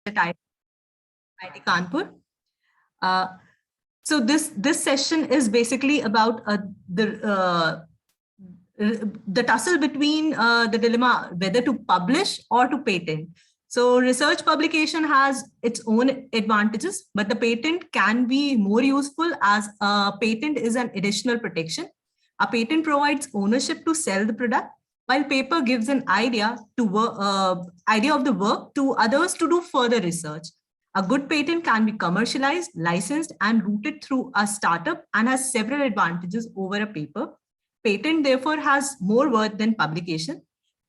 at IIT Kanpur. So this session is basically about the tussle between the dilemma whether to publish or to patent. So research publication has its own advantages, but the patent can be more useful as a patent is an additional protection. A patent provides ownership to sell the product, while paper gives an idea of the work to others to do further research. A good patent can be commercialized, licensed, and routed through a startup and has several advantages over a paper. Patent therefore has more worth than publication.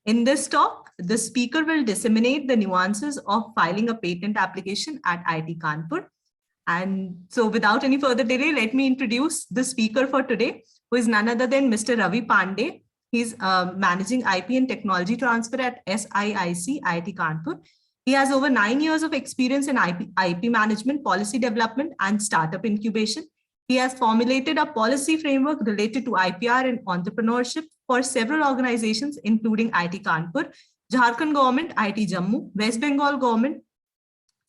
In this talk, the speaker will disseminate the nuances of filing a patent application at IIT Kanpur. And so without any further delay, let me introduce the speaker for today, who is none other than Mr. Ravi Pandey. He's managing IP and technology transfer at SIIC, IIT Kanpur. He has over 9 years of experience in IP management, policy development, and startup incubation. He has formulated a policy framework related to IPR and entrepreneurship for several organizations, including IIT Kanpur, Jharkhand Government, IIT Jammu, West Bengal Government,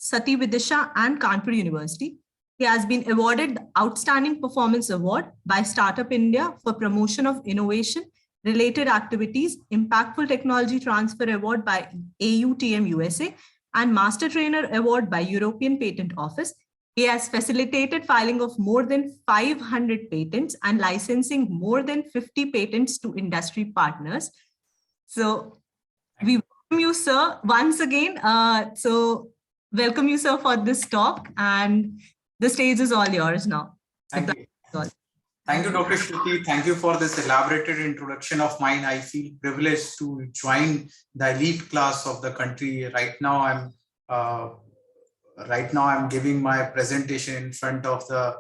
SATI Vidisha and Kanpur University. He has been awarded the Outstanding Performance Award by Start-up India for promotion of innovation related activities, Impactful Technology Transfer Award by AUTM USA, and Master Trainer Award by European Patent Office. He has facilitated filing of more than 500 patents and licensing more than 50 patents to industry partners. So we welcome you, sir, once again. Welcome you, sir, for this talk, and the stage is all yours now. Thank you. Thank you, Dr. Shruti. Thank you for this elaborated introduction of mine. I feel privileged to join the elite class of the country. Right now, I'm giving my presentation in front of the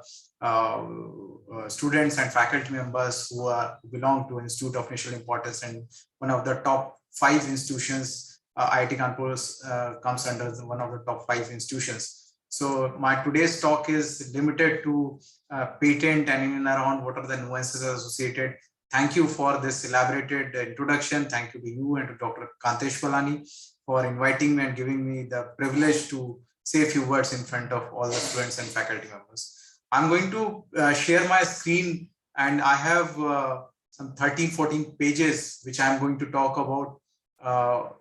students and faculty members who belong to Institute of National Importance and one of the top 5 institutions. IIT Kanpur comes under one of the top 5 institutions. So my today's talk is limited to patent and in and around what are the nuances associated. Thank you for this elaborated introduction. Thank you to you and to Dr. Kantesh Palani for inviting me and giving me the privilege to say a few words in front of all the students and faculty members. I'm going to share my screen, and I have some 13-14 pages which I'm going to talk about.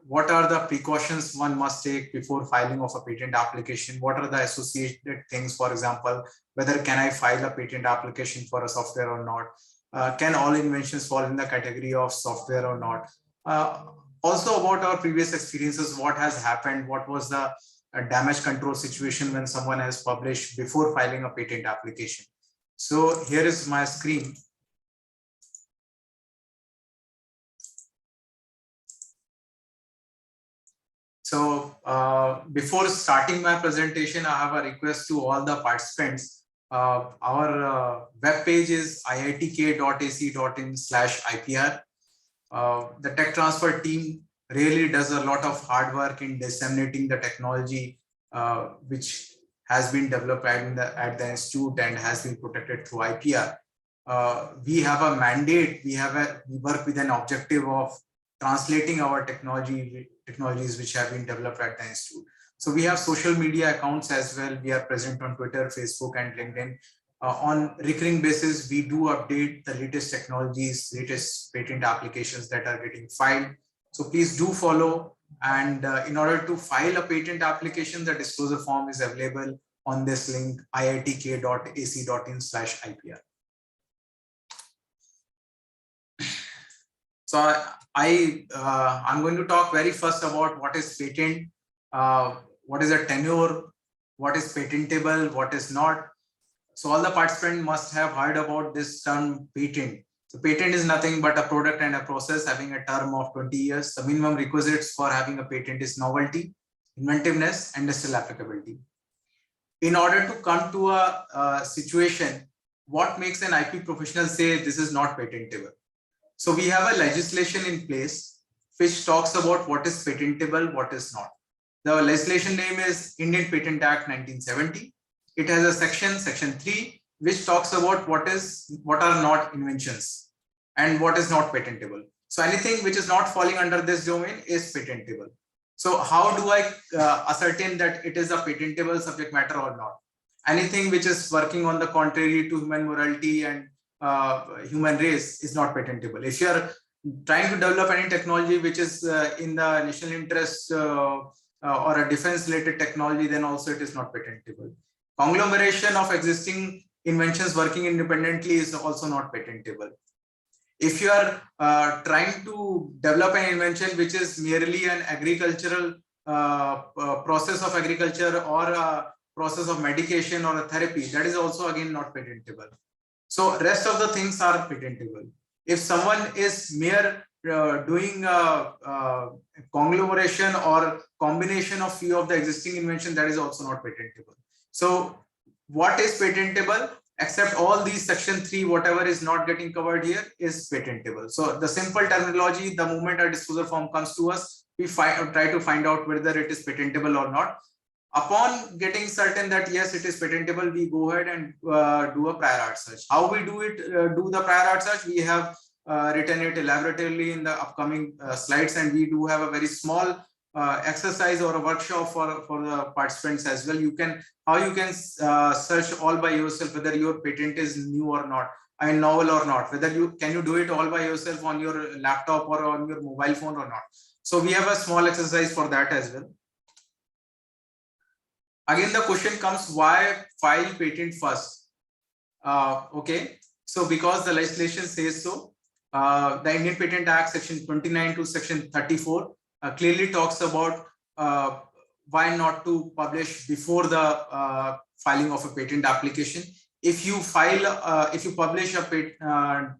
What are the precautions one must take before filing of a patent application? What are the associated things? For example, whether can I file a patent application for a software or not? Can all inventions fall in the category of software or not? Also about our previous experiences, what has happened? What was the damage control situation when someone has published before filing a patent application? So here is my screen. So before starting my presentation, I have a request to all the participants. Our web page is iitk.ac.in/IPR. The tech transfer team really does a lot of hard work in disseminating the technology which has been developed at the institute and has been protected through IPR. We have a mandate. We work with an objective of translating our technologies which have been developed at the institute. So we have social media accounts as well. We are present on Twitter, Facebook, and LinkedIn. On recurring basis, we do update the latest technologies, latest patent applications that are getting filed. So please do follow. And in order to file a patent application, the disclosure form is available on this link, iitk.ac.in/IPR. So I'm going to talk very first about what is patent, what is a tenure, what is patentable, what is not. So all the participants must have heard about this term patent. So patent is nothing but a product and a process having a term of 20 years. The minimum requisites for having a patent is novelty, inventiveness, and industrial applicability. In order to come to a situation, what makes an IP professional say this is not patentable? So we have a legislation in place which talks about what is patentable, what is not. The legislation name is Indian Patent Act 1970. It has a section 3, which talks about what are not inventions and what is not patentable. So anything which is not falling under this domain is patentable. So how do I ascertain that it is a patentable subject matter or not? Anything which is working on the contrary to human morality and human race is not patentable. If you are trying to develop any technology which is in the national interest or a defense related technology, then also it is not patentable. Conglomeration of existing inventions working independently is also not patentable. If you are trying to develop an invention which is merely an agricultural process of agriculture or a process of medication or a therapy, that is also again not patentable. So rest of the things are patentable. If someone is mere doing a conglomeration or combination of few of the existing invention, that is also not patentable. So what is patentable? Except all these section 3, whatever is not getting covered here is patentable. So the simple terminology, the moment a disclosure form comes to us, we try to find out whether it is patentable or not. Upon getting certain that yes, it is patentable, we go ahead and do a prior art search. How we do it? Do the prior art search? We have written it elaborately in the upcoming slides, and we do have a very small exercise or a workshop for the participants as well. How you can search all by yourself whether your patent is new or not, I mean novel or not, whether you do it all by yourself on your laptop or on your mobile phone or not. So we have a small exercise for that as well. Again, the question comes, why file patent first? Okay, so because the legislation says so. The Indian Patent Act section 29 to section 34 clearly talks about why not to publish before the filing of a patent application. If you publish a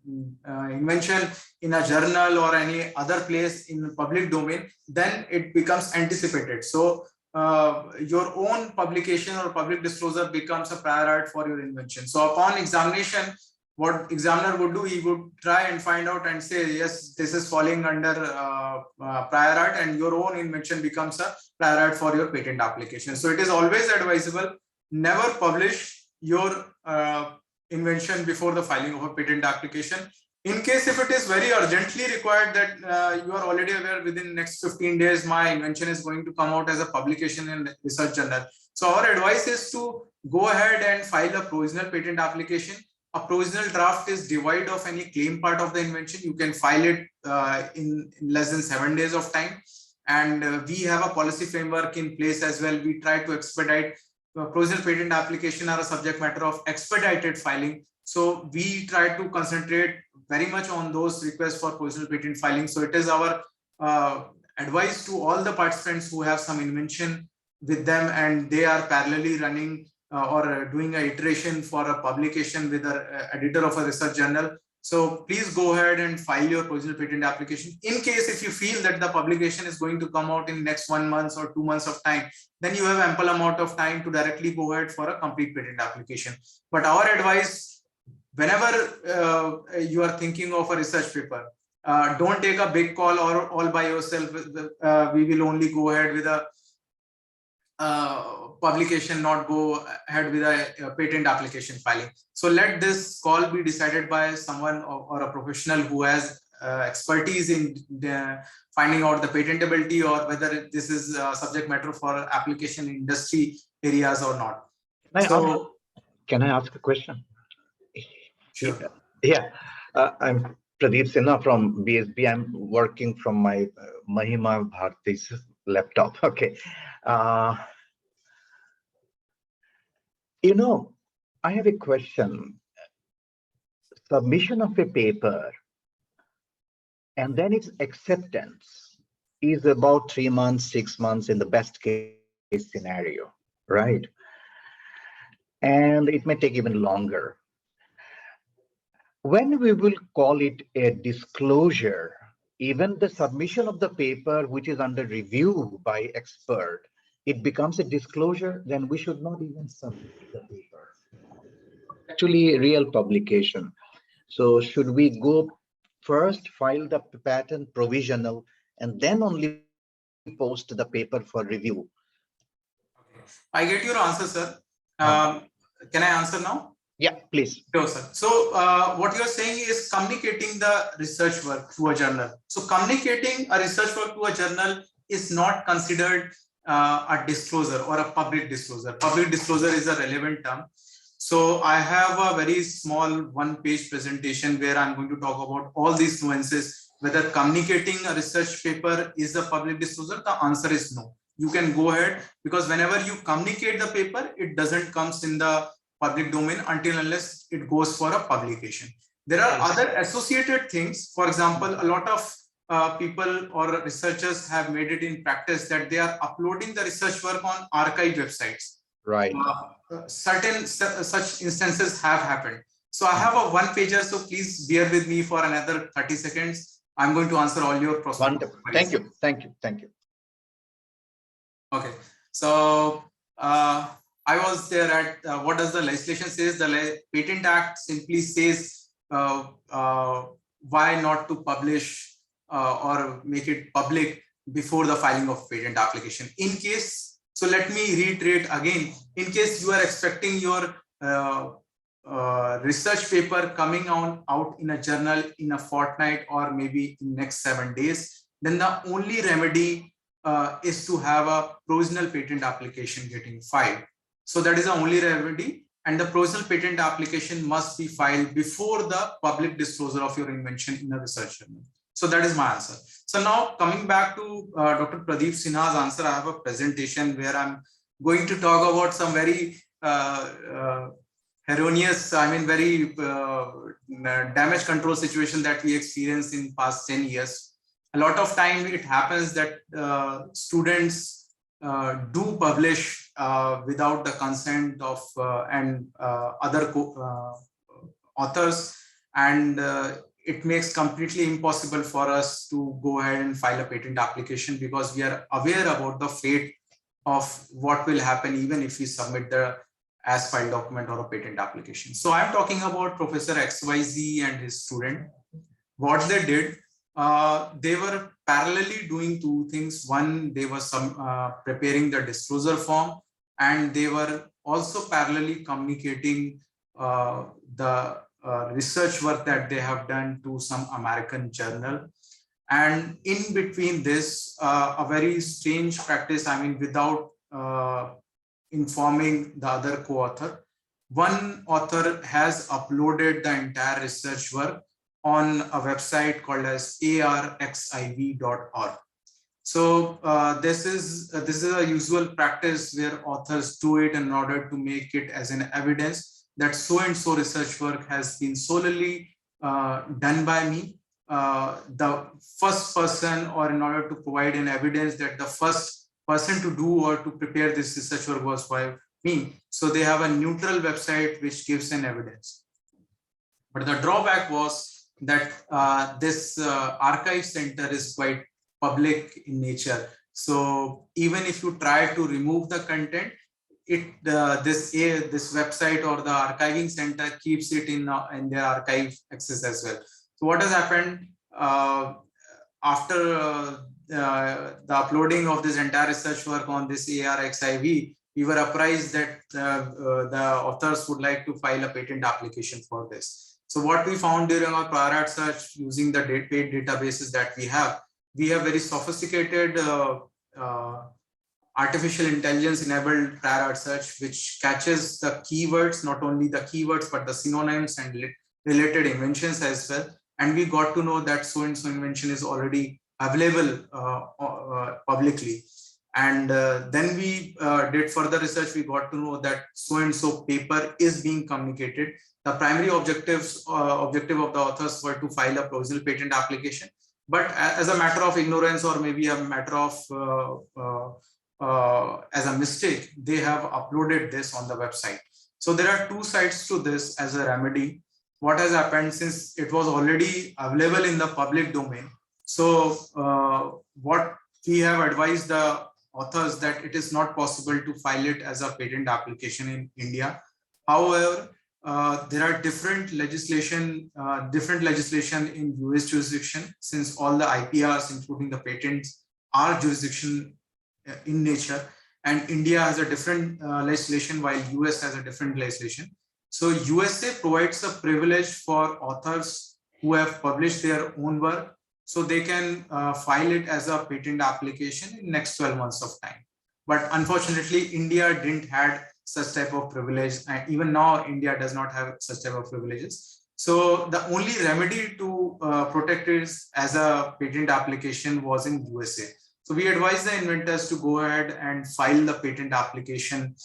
invention in a journal or any other place in public domain, then it becomes anticipated. So your own publication or public disclosure becomes a prior art for your invention. So upon examination, what examiner would do, he would try and find out and say, yes, this is falling under prior art, and your own invention becomes a prior art for your patent application. So it is always advisable, never publish your invention before the filing of a patent application. In case if it is very urgently required that you are already aware within next 15 days, my invention is going to come out as a publication in research journal. So our advice is to go ahead and file a provisional patent application. A provisional draft is devoid of any claim part of the invention. You can file it in less than 7 days of time. And we have a policy framework in place as well. We try to expedite provisional patent application are a subject matter of expedited filing. So we try to concentrate very much on those requests for provisional patent filing. So it is our advice to all the participants who have some invention with them and they are parallelly running or doing an iteration for a publication with an editor of a research journal. So please go ahead and file your provisional patent application. In case if you feel that the publication is going to come out in next 1 month or 2 months of time, then you have ample amount of time to directly go ahead for a complete patent application. But our advice, whenever you are thinking of a research paper, don't take a big call or all by yourself. We will only go ahead with a publication, not go ahead with a patent application filing. So let this call be decided by someone or a professional who has expertise in finding out the patentability or whether this is subject matter for application in industry areas or not. Can I ask a question? Sure. Yeah, I'm Pradeep Sinha from BSB. I'm working from my Mahima Bharati's laptop. Okay. I have a question. Submission of a paper and then its acceptance is about 3 months, 6 months in the best case scenario, right? And it may take even longer. When we will call it a disclosure, even the submission of the paper, which is under review by expert, it becomes a disclosure, then we should not even submit the paper. Actually, real publication. So should we go first, file the patent provisional, and then only post the paper for review? Okay. I get your answer, sir. Can I answer now? Yeah, please. Sure, sir. So what you're saying is communicating the research work to a journal. So communicating a research work to a journal is not considered a disclosure or a public disclosure. Public disclosure is a relevant term. So I have a very small one-page presentation where I'm going to talk about all these nuances. Whether communicating a research paper is a public disclosure, the answer is no. You can go ahead, because whenever you communicate the paper, it doesn't comes in the public domain until unless it goes for a publication. There are other associated things. For example, a lot of people or researchers have made it in practice that they are uploading the research work on archive websites. Right. Certain such instances have happened. So I have a one pager, so please bear with me for another 30 seconds. I'm going to answer all your questions. Thank you. Thank you. Thank you. Okay. So I was there at what does the legislation says? The Patent Act simply says why not to publish or make it public before the filing of patent application. In case, so let me reiterate again, in case you are expecting your research paper coming out in a journal in a fortnight or maybe in next 7 days, then the only remedy is to have a provisional patent application getting filed. So that is the only remedy, and the provisional patent application must be filed before the public disclosure of your invention in a research journal. So that is my answer. So now coming back to Dr. Pradeep Sinha's answer, I have a presentation where I'm going to talk about some very erroneous, very damage control situation that we experienced in past 10 years. A lot of time it happens that students do publish without the consent of other authors, and it makes completely impossible for us to go ahead and file a patent application, because we are aware about the fate of what will happen even if we submit the as filed document or a patent application. So I'm talking about Professor XYZ and his student. What they did, they were parallelly doing two things. One, they were preparing the disclosure form, and they were also parallelly communicating the research work that they have done to some American journal. And in between this, a very strange practice, without informing the other co-author, one author has uploaded the entire research work on a website called as arxiv.org. So this is a usual practice where authors do it in order to make it as an evidence that so and so research work has been solely done by me, the first person, or in order to provide an evidence that the first person to do or to prepare this research work was by me. So they have a neutral website which gives an evidence. But the drawback was that this archive center is quite public in nature. So even if you try to remove the content, this website or the archiving center keeps it in their archive access as well. So what has happened after the uploading of this entire research work on this ARXIV, we were apprised that the authors would like to file a patent application for this. So what we found during our prior search using the paid databases that we have very sophisticated artificial intelligence enabled prior search, which catches the keywords, not only the keywords, but the synonyms and related inventions as well. And we got to know that so-and-so invention is already available publicly. And then we did further research. We got to know that so-and-so paper is being communicated. The primary objective of the authors were to file a provisional patent application. But as a matter of ignorance, or maybe a matter of as a mistake, they have uploaded this on the website. So there are two sides to this as a remedy. What has happened, since it was already available in the public domain, so what we have advised the authors that it is not possible to file it as a patent application in India. However, there are different legislation in US jurisdiction, since all the IPRs, including the patents, are jurisdiction in nature, and India has a different legislation while US has a different legislation. So USA provides a privilege for authors who have published their own work so they can file it as a patent application in next 12 months of time. But unfortunately, India didn't had such type of privilege, and even now India does not have such type of privileges. So the only remedy to protect it as a patent application was in USA. So we advise the inventors to go ahead and file the patent application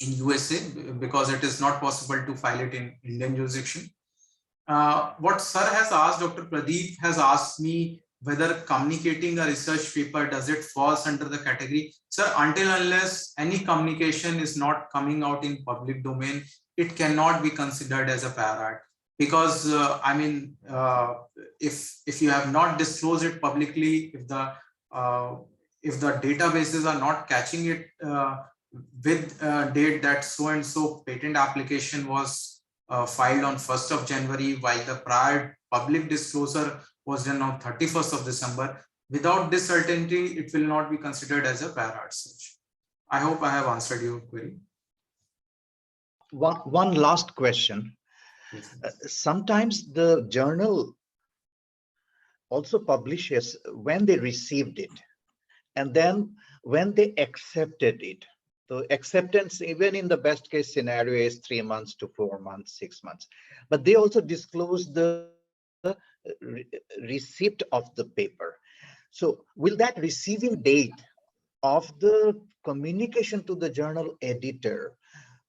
in USA because it is not possible to file it in Indian jurisdiction. What sir has asked, Dr. Pradeep has asked me whether communicating a research paper, does it falls under the category? Sir, until unless any communication is not coming out in public domain, it cannot be considered as a prior art. Because I mean, if you have not disclosed it publicly, if the databases are not catching it with date that so and so patent application was filed on 1st of January, while the prior public disclosure was done on 31st of December. Without this certainty, it will not be considered as a prior art search. I hope I have answered your query. One last question. Yes, Sometimes the journal also publishes when they received it, and then when they accepted it. So acceptance, even in the best case scenario, is 3 months to 4 months, 6 months. But they also disclose the receipt of the paper. So will that receiving date of the communication to the journal editor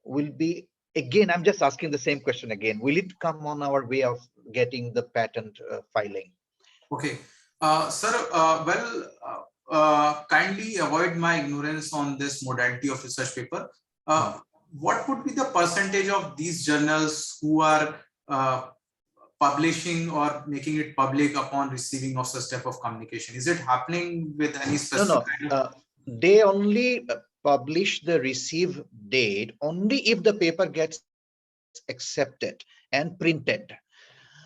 will be, again, I'm just asking the same question again, will it come on our way of getting the patent filing? Okay, sir, kindly avoid my ignorance on this modality of research paper. What would be the percentage of these journals who are publishing or making it public upon receiving of such type of communication? Is it happening with any specific? No. They only publish the receive date only if the paper gets accepted and printed.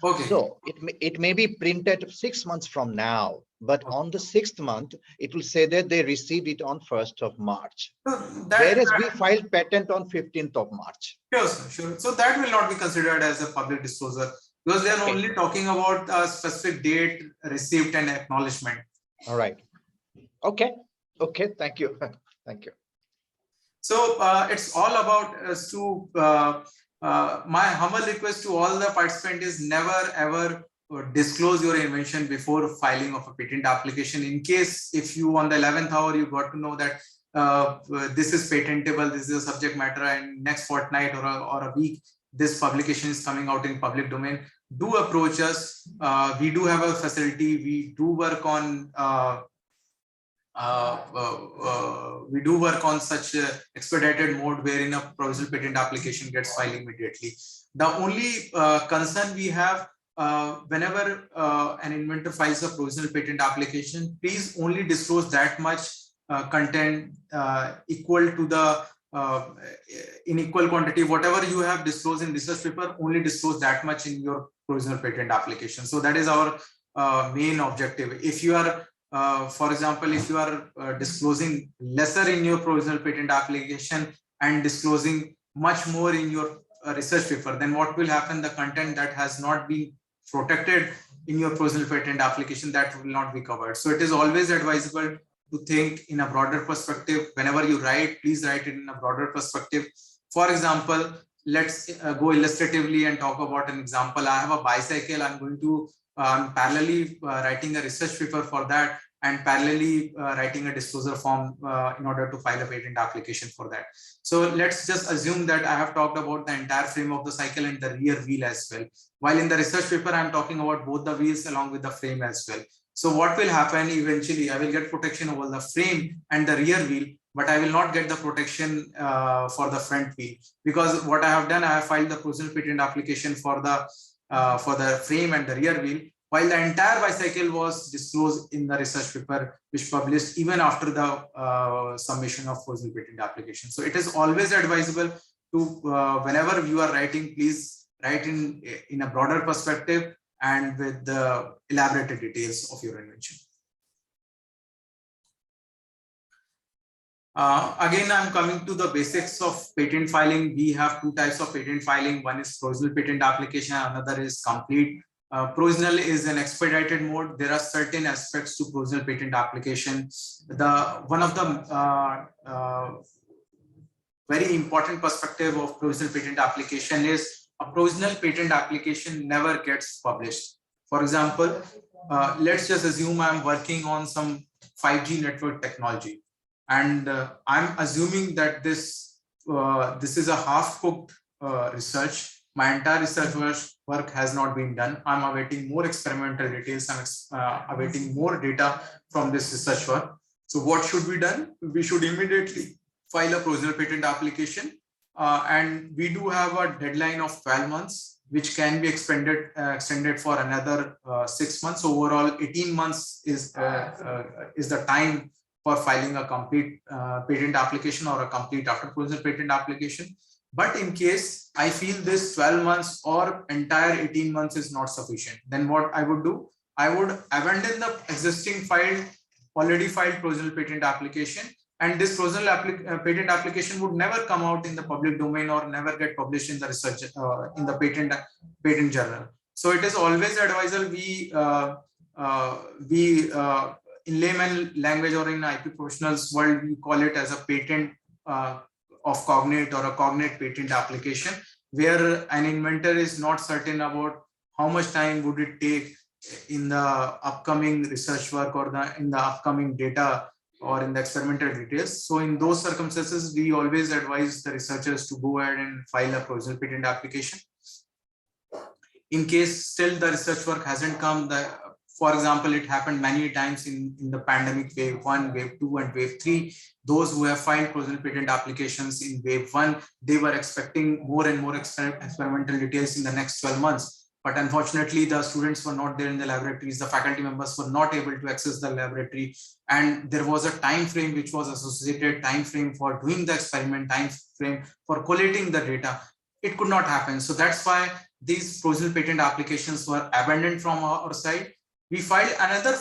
Okay. So it may be printed 6 months from now, but on the 6th month, it will say that they received it on 1st of March. Whereas we filed patent on 15th of March. Sure, sir, sure. So that will not be considered as a public disclosure because they are only talking about a specific date, receipt, and acknowledgement. All right. Okay. Okay. Thank you. Thank you. So it's all about us to my humble request to all the participants is never ever disclose your invention before filing of a patent application. In case if you on the 11th hour you got to know that this is patentable, this is a subject matter, and next fortnight or a week this publication is coming out in public domain, do approach us. We do have a facility. We do work on such expedited mode wherein a provisional patent application gets filed immediately. The only concern we have whenever an inventor files a provisional patent application, please only disclose that much content equal to the in equal quantity. Whatever you have disclosed in research paper, only disclose that much in your provisional patent application. So that is our main objective. If you are for example, if you are disclosing lesser in your provisional patent application and disclosing much more in your research paper, then what will happen? The content that has not been protected in your provisional patent application, that will not be covered. So it is always advisable to think in a broader perspective. Whenever you write, please write it in a broader perspective. For example, let's go illustratively and talk about an example. I have a bicycle. I'm going to parallelly writing a research paper for that, and parallelly writing a disclosure form in order to file a patent application for that. So let's just assume that I have talked about the entire frame of the cycle and the rear wheel as well. While in the research paper, I'm talking about both the wheels along with the frame as well. So what will happen eventually? I will get protection over the frame and the rear wheel, but I will not get the protection for the front wheel, because what I have done, I have filed the provisional patent application for the frame and the rear wheel, while the entire bicycle was disclosed in the research paper, which published even after the submission of provisional patent application. So it is always advisable to, whenever you are writing, please write in a broader perspective and with the elaborated details of your invention. Again, I'm coming to the basics of patent filing. We have two types of patent filing. One is provisional patent application, another is complete Provisional is an expedited mode. There are certain aspects to provisional patent application. One of the very important perspective of provisional patent application is a provisional patent application never gets published. For example, let's just assume I'm working on some 5G network technology, and I'm assuming that this is a half-cooked research. My entire research work has not been done. I'm awaiting more experimental details. I'm awaiting more data from this research work. So what should be done? We should immediately file a provisional patent application. And we do have a deadline of 12 months, which can be extended for another 6 months. Overall, 18 months is the time for filing a complete patent application or a complete after provisional patent application. But in case I feel this 12 months or entire 18 months is not sufficient, then what I would do, I would abandon the existing already filed provisional patent application, and this provisional patent application would never come out in the public domain or never get published in the research in the patent journal. So it is always advisable we in layman language or in IP professionals world, we call it as a patent of cognate or a cognate patent application, where an inventor is not certain about how much time would it take in the upcoming research work or in the upcoming data or in the experimental details. So in those circumstances, we always advise the researchers to go ahead and file a provisional patent application. In case still the research work hasn't come, for example, it happened many times in the pandemic wave 1, wave 2, and wave 3. Those who have filed provisional patent applications in wave 1, they were expecting more and more experimental details in the next 12 months. But unfortunately, the students were not there in the laboratories. The faculty members were not able to access the laboratory. And there was a time frame which was associated, time frame for doing the experiment, time frame for collating the data. It could not happen. So that's why these provisional patent applications were abandoned from our side. We filed another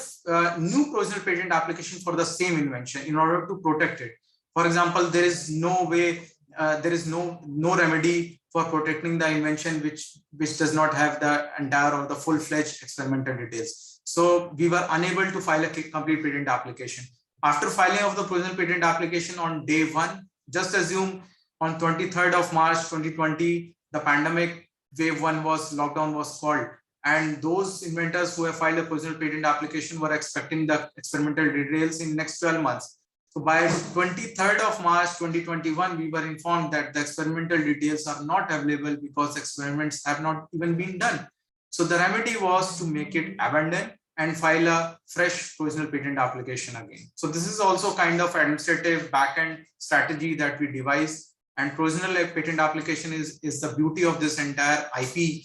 new provisional patent application for the same invention in order to protect it. For example, there is no way, there is no remedy for protecting the invention which does not have the entire or the full-fledged experimental details. So we were unable to file a complete patent application. After filing of the provisional patent application on day 1, just assume on 23rd of March 2020, the pandemic wave 1 lockdown was called. And those inventors who have filed a provisional patent application were expecting the experimental details in next 12 months. So by 23rd of March 2021, we were informed that the experimental details are not available because experiments have not even been done. So the remedy was to make it abandoned and file a fresh provisional patent application again. So this is also kind of administrative backend strategy that we devise. And provisional patent application is the beauty of this entire IP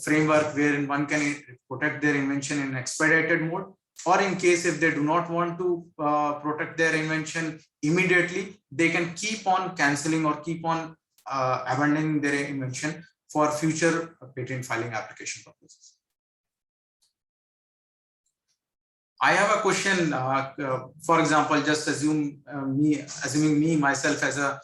framework, wherein one can protect their invention in expedited mode, or in case if they do not want to protect their invention immediately, they can keep on cancelling or keep on abandoning their invention for future patent filing application purposes. I have a question. For example, just assuming me myself as a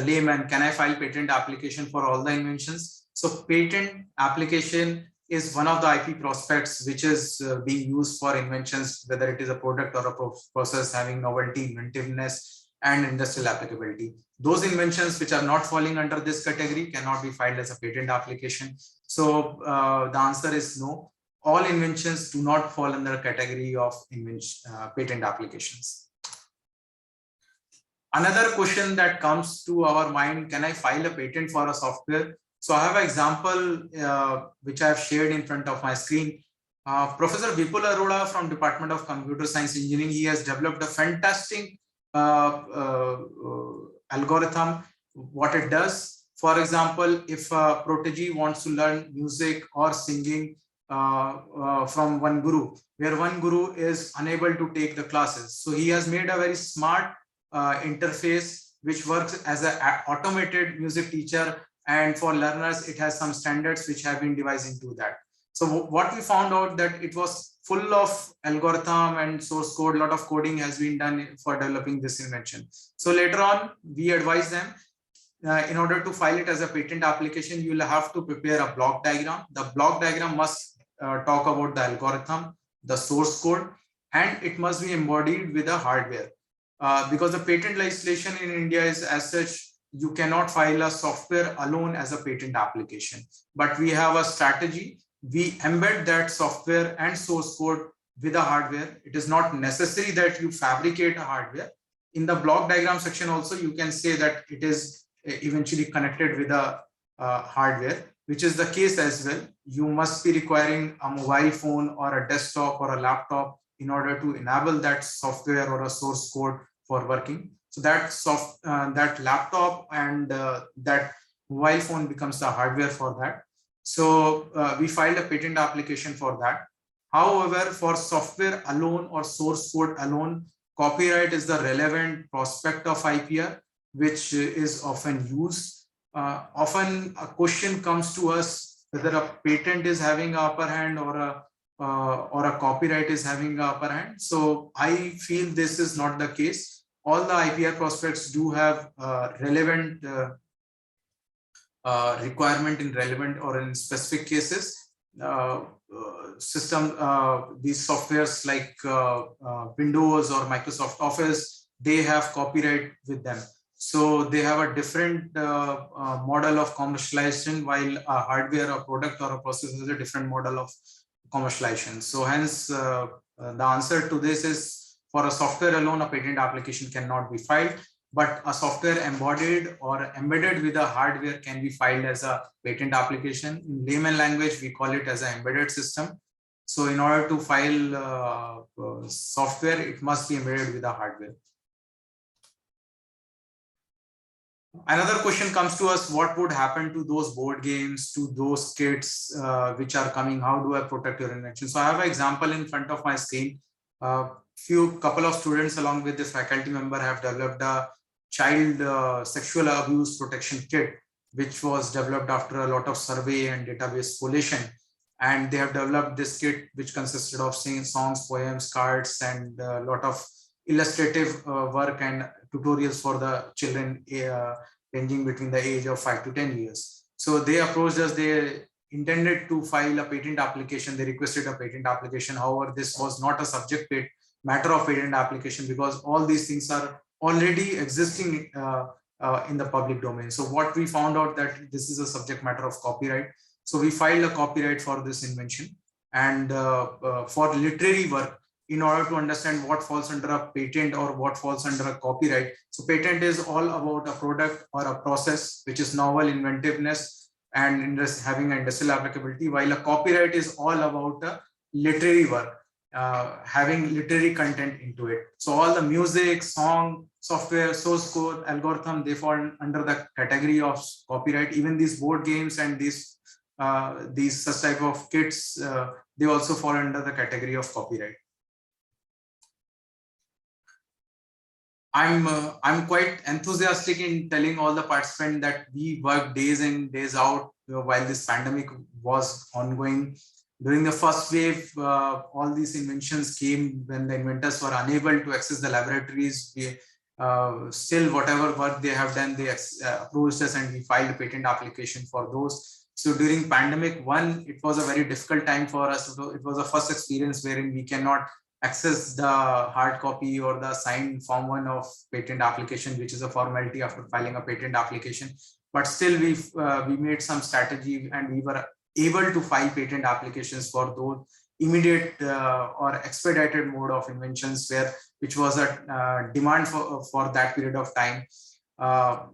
layman, can I file patent application for all the inventions? So patent application is one of the IP prospects which is being used for inventions, whether it is a product or a process having novelty, inventiveness, and industrial applicability. Those inventions which are not falling under this category cannot be filed as a patent application. So the answer is no. All inventions do not fall under the category of patent applications. Another question that comes to our mind, can I file a patent for a software? So I have an example which I have shared in front of my screen. Professor Vipul Arora from Department of Computer Science Engineering, he has developed a fantastic algorithm. What it does, for example, if a protege wants to learn music or singing from one guru, where one guru is unable to take the classes. So he has made a very smart interface which works as an automated music teacher, and for learners it has some standards which have been devised into that. So what we found out that it was full of algorithm and source code, a lot of coding has been done for developing this invention. So later on we advised them, in order to file it as a patent application, you will have to prepare a block diagram. The block diagram must talk about the algorithm, the source code, and it must be embodied with the hardware. Because the patent legislation in India is as such, you cannot file a software alone as a patent application. But we have a strategy. We embed that software and source code with the hardware. It is not necessary that you fabricate a hardware. In the block diagram section also, you can say that it is eventually connected with the hardware, which is the case as well. You must be requiring a mobile phone or a desktop or a laptop in order to enable that software or a source code for working. So that laptop and that mobile phone becomes the hardware for that. So we filed a patent application for that. However, for software alone or source code alone, copyright is the relevant prospect of IPR, which is often used. Often a question comes to us whether a patent is having an upper hand or a copyright is having an upper hand. So I feel this is not the case. All the IPR prospects do have relevant requirement in relevant or in specific cases. These softwares like Windows or Microsoft Office, they have copyright with them. So they have a different model of commercialization, while a hardware, a product or a process is a different model of commercialization. So hence the answer to this is, for a software alone, a patent application cannot be filed, but a software embodied or embedded with a hardware can be filed as a patent application. In layman language, we call it as an embedded system. So in order to file software, it must be embedded with a hardware. Another question comes to us: what would happen to those board games, to those kits which are coming? How do I protect your invention? So I have an example in front of my screen. Couple of students along with this faculty member have developed a child sexual abuse protection kit, which was developed after a lot of survey and database collation. And they have developed this kit, which consisted of singing songs, poems, cards, and a lot of illustrative work and tutorials for the children ranging between the age of 5 to 10 years. So they approached us. They intended to file a patent application. They requested a patent application. However, this was not a subject matter of patent application, because all these things are already existing in the public domain. So what we found out that this is a subject matter of copyright. So we filed a copyright for this invention. And for literary work, in order to understand what falls under a patent or what falls under a copyright. So patent is all about a product or a process which is novel, inventiveness, and having an industrial applicability, while a copyright is all about a literary work, having literary content into it. So all the music, song, software, source code, algorithm, they fall under the category of copyright. Even these board games and these such type of kits, they also fall under the category of copyright. I'm quite enthusiastic in telling all the participants that we worked days in, days out while this pandemic was ongoing. During the first wave, all these inventions came when the inventors were unable to access the laboratories. Still, whatever work they have done, they approached us and we filed a patent application for those. So during pandemic one, it was a very difficult time for us. It was a first experience wherein we cannot access the hard copy or the signed form 1 of patent application, which is a formality after filing a patent application. But still, we made some strategy and we were able to file patent applications for those immediate or expedited mode of inventions, which was a demand for that period of time. A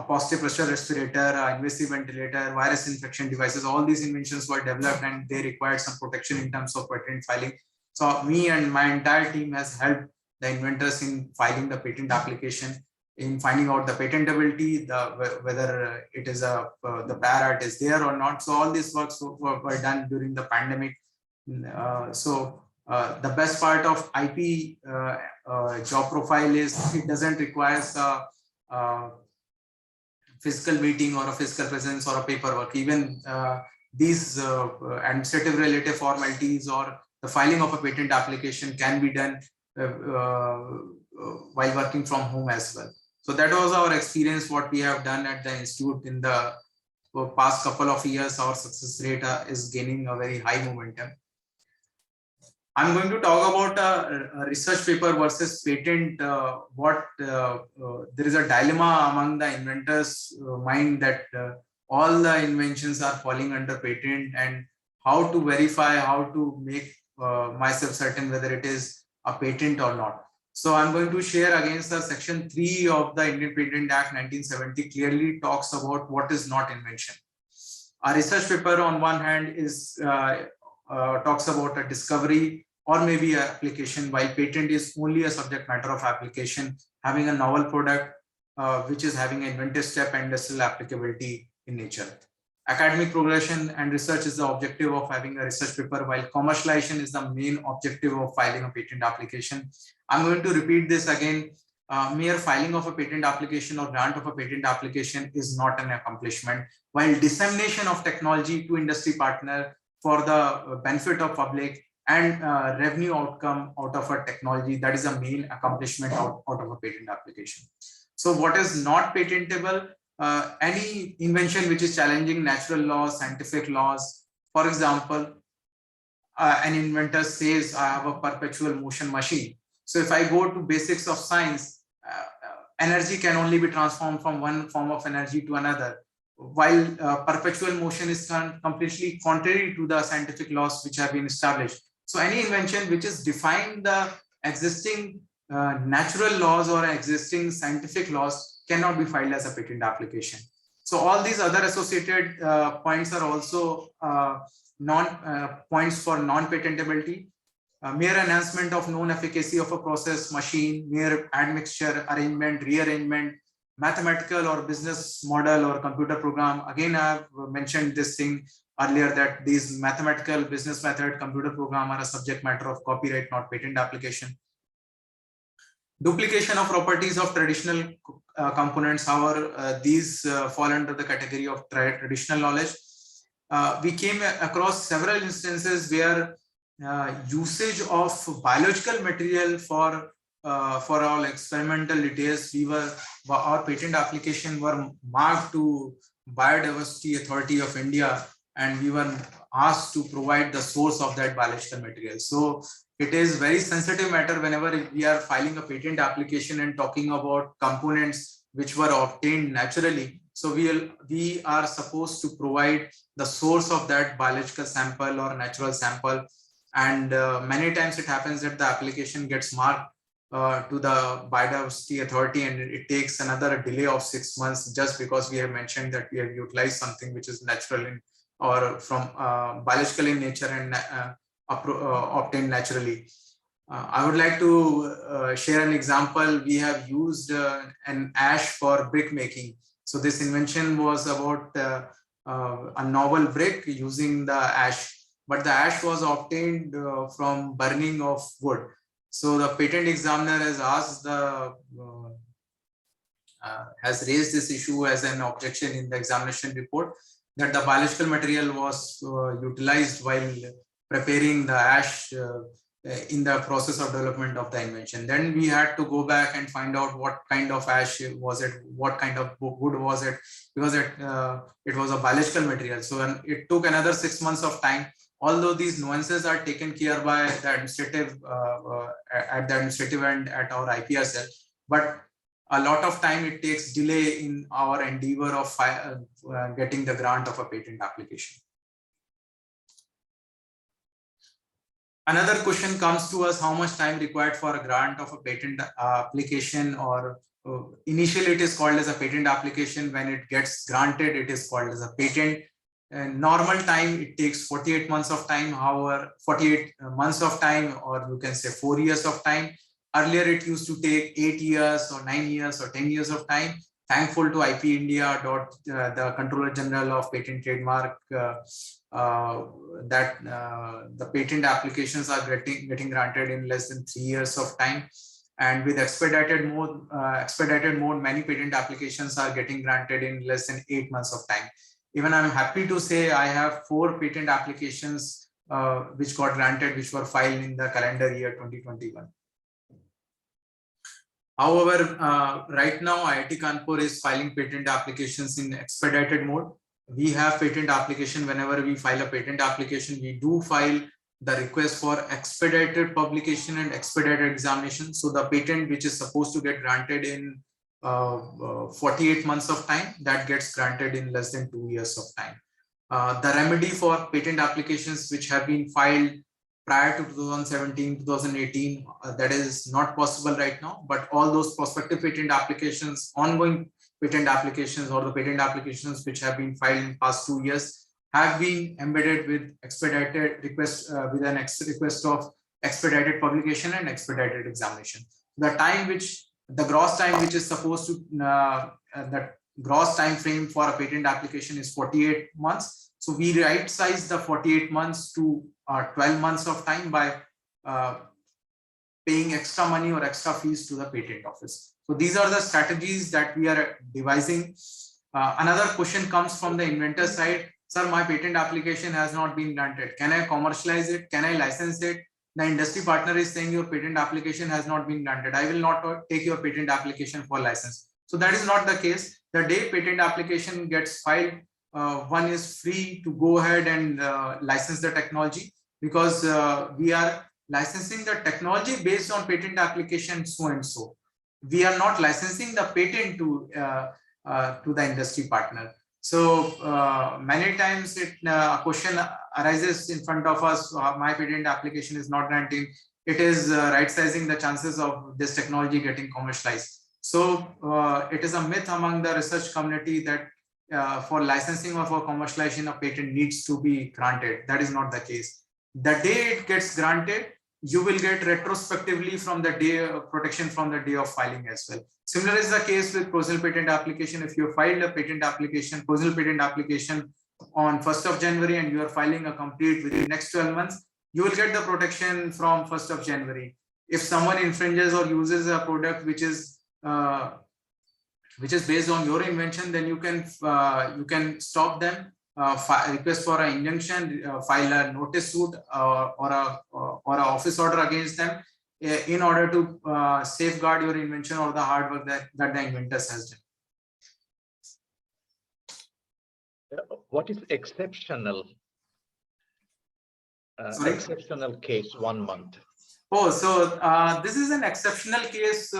positive pressure respirator, invasive ventilator, virus infection devices, all these inventions were developed and they required some protection in terms of patent filing. So me and my entire team has helped the inventors in filing the patent application, in finding out the patentability, whether it is the prior art is there or not. So all these works were done during the pandemic. The best part of IP job profile is it doesn't require a physical meeting or a physical presence or a paperwork. Even these administrative related formalities or the filing of a patent application can be done while working from home as well. So that was our experience, what we have done at the institute in the past couple of years. Our success rate is gaining a very high momentum. I'm going to talk about a research paper versus patent. There is a dilemma among the inventors' mind that all the inventions are falling under patent, and how to verify, how to make myself certain whether it is a patent or not. So I'm going to share against the section 3 of the Indian Patent Act 1970 clearly talks about what is not invention. A research paper on one hand is talks about a discovery or maybe an application, while patent is only a subject matter of application, having a novel product which is having an inventive step and industrial applicability in nature. Academic progression and research is the objective of having a research paper, while commercialization is the main objective of filing a patent application. I'm going to repeat this again. Mere filing of a patent application or grant of a patent application is not an accomplishment, while dissemination of technology to industry partner for the benefit of public and revenue outcome out of a technology, that is a main accomplishment out of a patent application. So what is not patentable? Any invention which is challenging natural laws, scientific laws. For example, an inventor says, I have a perpetual motion machine. So if I go to basics of science, energy can only be transformed from one form of energy to another, while perpetual motion is completely contrary to the scientific laws which have been established. So any invention which is defined the existing natural laws or existing scientific laws cannot be filed as a patent application. So all these other associated points are also points for non-patentability. Mere enhancement of known efficacy of a process, machine, mere admixture, arrangement, rearrangement, mathematical or business model or computer program. Again, I have mentioned this thing earlier that these mathematical, business method, computer program are a subject matter of copyright, not patent application. Duplication of properties of traditional components, however, these fall under the category of traditional knowledge. We came across several instances where usage of biological material for all experimental details, our patent application were marked to Biodiversity Authority of India, and we were asked to provide the source of that biological material. So it is very sensitive matter whenever we are filing a patent application and talking about components which were obtained naturally. So we are supposed to provide the source of that biological sample or natural sample. And many times it happens that the application gets marked to the Biodiversity Authority, and it takes another delay of 6 months just because we have mentioned that we have utilized something which is natural or from biological in nature and obtained naturally. I would like to share an example. We have used an ash for brick making. So this invention was about a novel brick using the ash, but the ash was obtained from burning of wood. So the patent examiner has asked has raised this issue as an objection in the examination report, that the biological material was utilized while preparing the ash in the process of development of the invention. Then we had to go back and find out what kind of ash was it, what kind of wood was it, because it was a biological material. So it took another 6 months of time. Although these nuances are taken care by the administrative at the administrative end at our IPR cell, but a lot of time it takes delay in our endeavor of getting the grant of a patent application. Another question comes to us: how much time required for a grant of a patent application? Or initially it is called as a patent application. When it gets granted, it is called as a patent. And normal time, it takes 48 months of time. However, 48 months of time, or you can say 4 years of time. Earlier, it used to take 8 years or 9 years or 10 years of time. Thankful to IP India, the Controller General of Patent Trademark, that the patent applications are getting granted in less than 3 years of time. And with expedited mode, many patent applications are getting granted in less than 8 months of time. Even I'm happy to say I have 4 patent applications which got granted, which were filed in the calendar year 2021. However, right now IIT Kanpur is filing patent applications in expedited mode. We have patent application. Whenever we file a patent application, we do file the request for expedited publication and expedited examination. So the patent which is supposed to get granted in 48 months of time, that gets granted in less than 2 years of time. The remedy for patent applications which have been filed prior to 2017, 2018, that is not possible right now, but all those prospective patent applications, ongoing patent applications, or the patent applications which have been filed in past 2 years have been embedded with expedited request, with an request of expedited publication and expedited examination. The time which, the gross time which is supposed to, that gross time frame for a patent application is 48 months. So we right size the 48 months to 12 months of time by paying extra money or extra fees to the patent office. So these are the strategies that we are devising. Another question comes from the inventor side. Sir, my patent application has not been granted. Can I commercialize it? Can I license it? The industry partner is saying your patent application has not been granted. I will not take your patent application for license. So that is not the case. The day patent application gets filed, one is free to go ahead and license the technology, because we are licensing the technology based on patent application so and so. We are not licensing the patent to the industry partner. So many times a question arises in front of us, my patent application is not granting. It is right sizing the chances of this technology getting commercialized. So it is a myth among the research community that for licensing or for commercialization, a patent needs to be granted. That is not the case. The day it gets granted, you will get retrospectively from the day of protection from the day of filing as well. Similar is the case with provisional patent application. If you filed a patent application, provisional patent application on 1st of January and you are filing a complete within the next 12 months, you will get the protection from 1st of January. If someone infringes or uses a product which is based on your invention, then you can stop them, request for an injunction, file a notice suit or an office order against them in order to safeguard your invention or the hard work that the inventors has done. What is exceptional? Exceptional case, 1 month. Oh, so this is an exceptional case.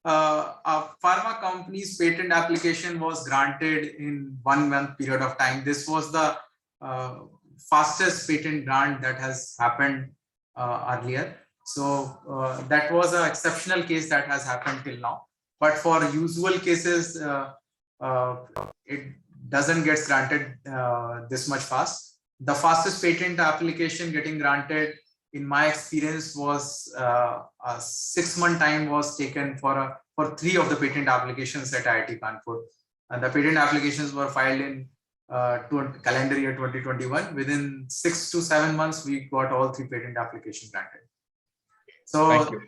A pharma company's patent application was granted in 1 month period of time. This was the fastest patent grant that has happened earlier. So that was an exceptional case that has happened till now. But for usual cases, it doesn't get granted this much fast. The fastest patent application getting granted, in my experience, was a 6-month time was taken for 3 of the patent applications at IIT Kanpur. And the patent applications were filed in calendar year 2021. Within 6 to 7 months, we got all 3 patent applications granted. So, thank you.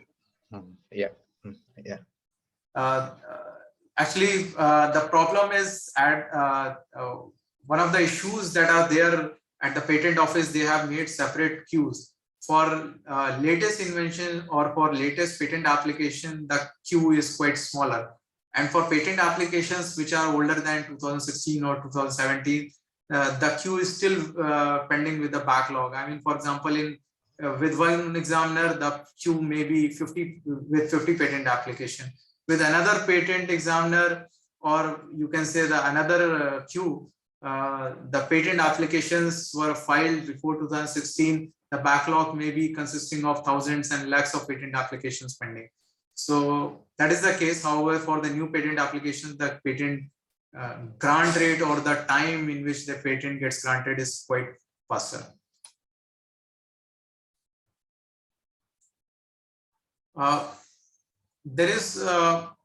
Yeah. Actually, the problem is one of the issues that are there at the patent office. They have made separate queues for latest invention or for latest patent application. The queue is quite smaller, and for patent applications which are older than 2016 or 2017, the queue is still pending with the backlog. I mean, for example, with one examiner, the queue may be 50 patent application. With another patent examiner, or you can say the another queue, the patent applications were filed before 2016. The backlog may be consisting of thousands and lakhs of patent applications pending. So that is the case. However, for the new patent applications, the patent grant rate or the time in which the patent gets granted is quite faster. There is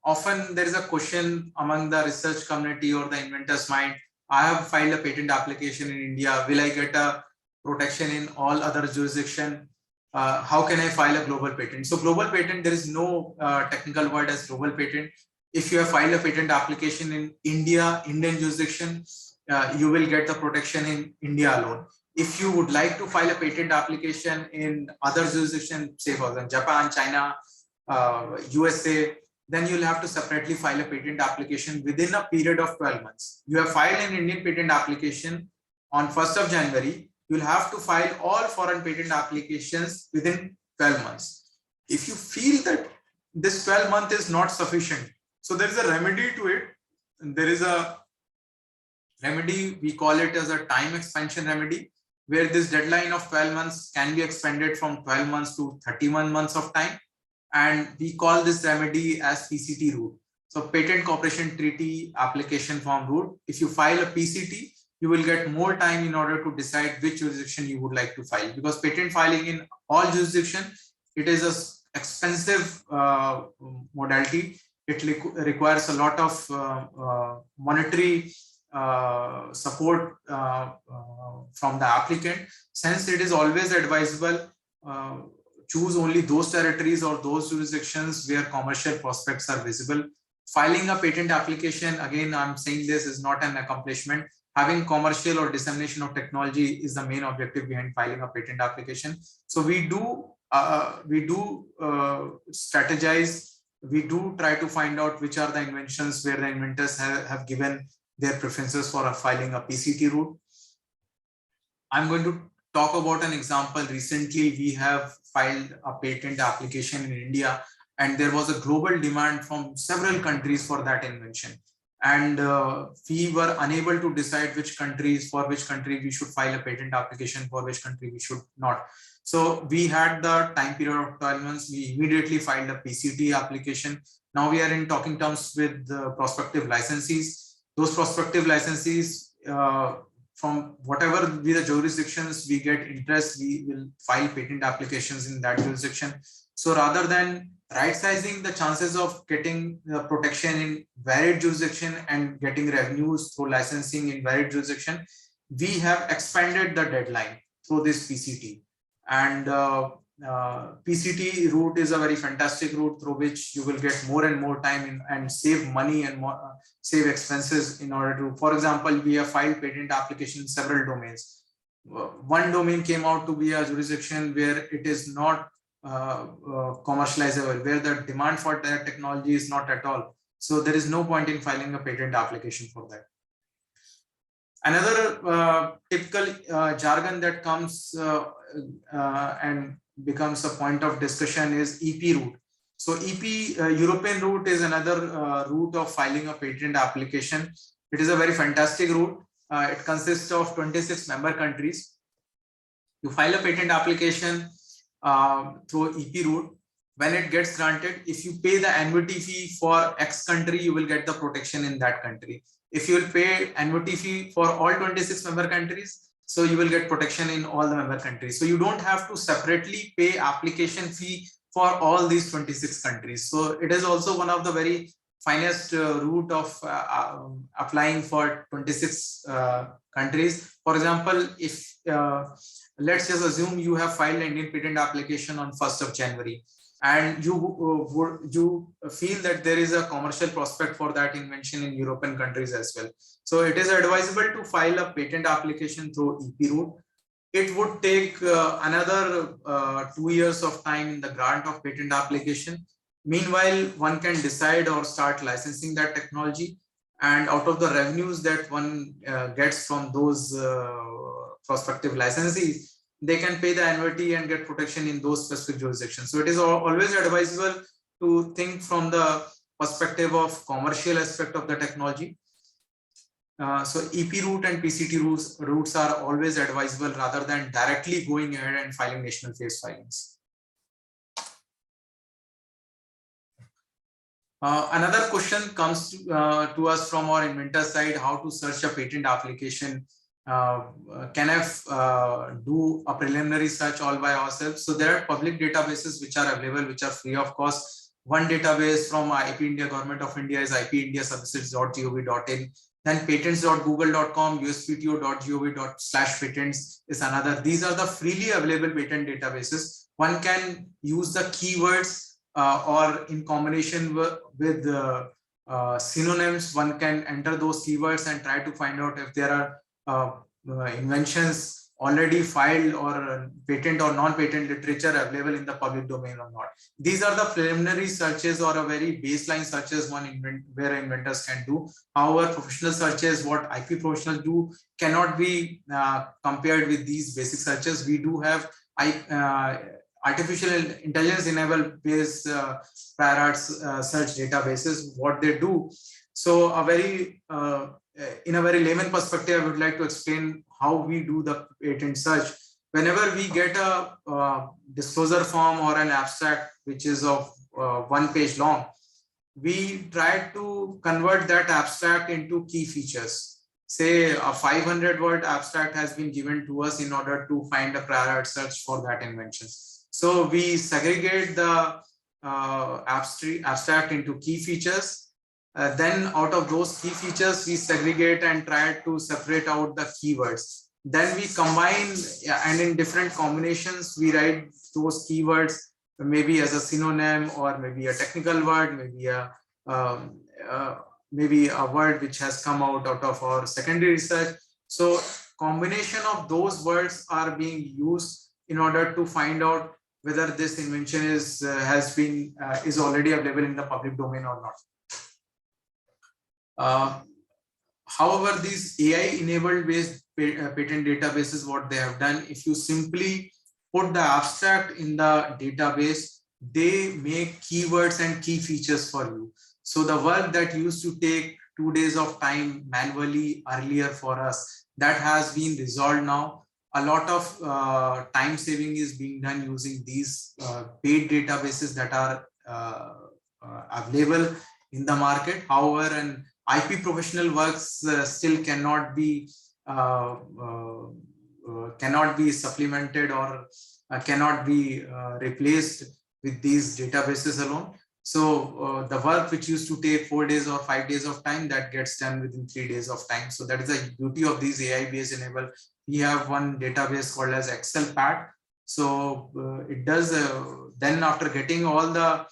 often there is a question among the research community or the inventor's mind. I have filed a patent application in India. Will I get a protection in all other jurisdiction? How can I file a global patent? So global patent, there is no technical word as global patent. If you have filed a patent application in India, Indian jurisdiction, you will get the protection in India alone. If you would like to file a patent application in other jurisdictions, say for example, Japan, China, USA, then you'll have to separately file a patent application within a period of 12 months. You have filed an Indian patent application on 1st of January, you'll have to file all foreign patent applications within 12 months. If you feel that this 12 month is not sufficient, so there is a remedy to it. There is a remedy, we call it as a time expansion remedy, where this deadline of 12 months can be expanded from 12 months to 31 months of time. And we call this remedy as PCT route. So Patent Cooperation Treaty Application Form route. If you file a PCT, you will get more time in order to decide which jurisdiction you would like to file, because patent filing in all jurisdictions, it is an expensive modality. It requires a lot of monetary support from the applicant. Since it is always advisable, choose only those territories or those jurisdictions where commercial prospects are visible. Filing a patent application, again, I'm saying this is not an accomplishment. Having commercial or dissemination of technology is the main objective behind filing a patent application. So we do strategize. We do try to find out which are the inventions where the inventors have given their preferences for filing a PCT route. I'm going to talk about an example. Recently, we have filed a patent application in India, and there was a global demand from several countries for that invention. And we were unable to decide for which country we should file a patent application, for which country we should not. So we had the time period of 12 months. We immediately filed a PCT application. Now we are in talking terms with the prospective licensees. Those prospective licensees, from whatever be the jurisdictions we get interest, we will file patent applications in that jurisdiction. So rather than right-sizing the chances of getting protection in varied jurisdiction and getting revenues through licensing in varied jurisdiction, we have expanded the deadline through this PCT. And PCT route is a very fantastic route through which you will get more and more time and save money and save expenses in order to, for example, we have filed patent application in several domains. One domain came out to be a jurisdiction where it is not commercializable, where the demand for that technology is not at all. So there is no point in filing a patent application for that. Another typical jargon that comes and becomes a point of discussion is EP route. So EP, European route, is another route of filing a patent application. It is a very fantastic route. It consists of 26 member countries. You file a patent application through EP route. When it gets granted, if you pay the annuity fee for X country, you will get the protection in that country. If you will pay annuity fee for all 26 member countries, so you will get protection in all the member countries. So you don't have to separately pay application fee for all these 26 countries. So it is also one of the very finest route of applying for 26 countries. For example, if let's just assume you have filed an Indian patent application on 1st of January, and you feel that there is a commercial prospect for that invention in European countries as well. So it is advisable to file a patent application through EP route. It would take another 2 years of time in the grant of patent application. Meanwhile, one can decide or start licensing that technology, and out of the revenues that one gets from those prospective licensees, they can pay the annuity and get protection in those specific jurisdictions. So it is always advisable to think from the perspective of commercial aspect of the technology. So EP route and PCT routes are always advisable rather than directly going ahead and filing national phase filings. Another question comes to us from our inventor side: how to search a patent application. Can I do a preliminary search all by ourselves? So there are public databases which are available, which are free of cost. One database from IIT India Government of India is ipindiaservices.gov.in. Then patents.google.com, uspto.gov/patents is another. These are the freely available patent databases. One can use the keywords or in combination with synonyms. One can enter those keywords and try to find out if there are inventions already filed or patent or non-patent literature available in the public domain or not. These are the preliminary searches or a very baseline searches where inventors can do. However, professional searches, what IP professionals do, cannot be compared with these basic searches. We do have artificial intelligence enabled based prior art search databases, what they do. So in a very layman perspective, I would like to explain how we do the patent search. Whenever we get a disclosure form or an abstract which is of 1 page long, we try to convert that abstract into key features. Say a 500-word abstract has been given to us in order to find a prior art search for that invention. So we segregate the abstract into key features. Then out of those key features, we segregate and try to separate out the keywords. Then we combine, and in different combinations, we write those keywords maybe as a synonym or maybe a technical word, maybe a word which has come out of our secondary research. So combination of those words are being used in order to find out whether this invention is already available in the public domain or not. However, these AI-enabled based patent databases, what they have done, if you simply put the abstract in the database, they make keywords and key features for you. So the work that used to take 2 days of time manually earlier for us, that has been resolved now. A lot of time saving is being done using these paid databases that are available in the market. However, an IP professional works still cannot be supplemented or cannot be replaced with these databases alone. So the work which used to take 4 days or 5 days of time, that gets done within 3 days of time. So that is the beauty of these AI-based enabled. We have one database called as Excel Pad. So it does. Then after getting all the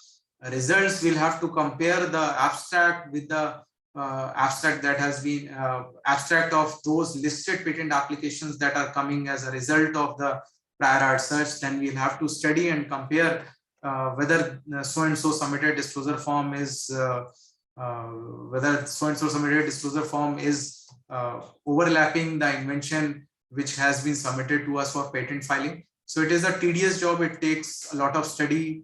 results, we'll have to compare the abstract with the abstract that has been abstract of those listed patent applications that are coming as a result of the prior art search. Then we'll have to study and compare whether so-and-so submitted disclosure form is overlapping the invention which has been submitted to us for patent filing. So it is a tedious job. It takes a lot of study.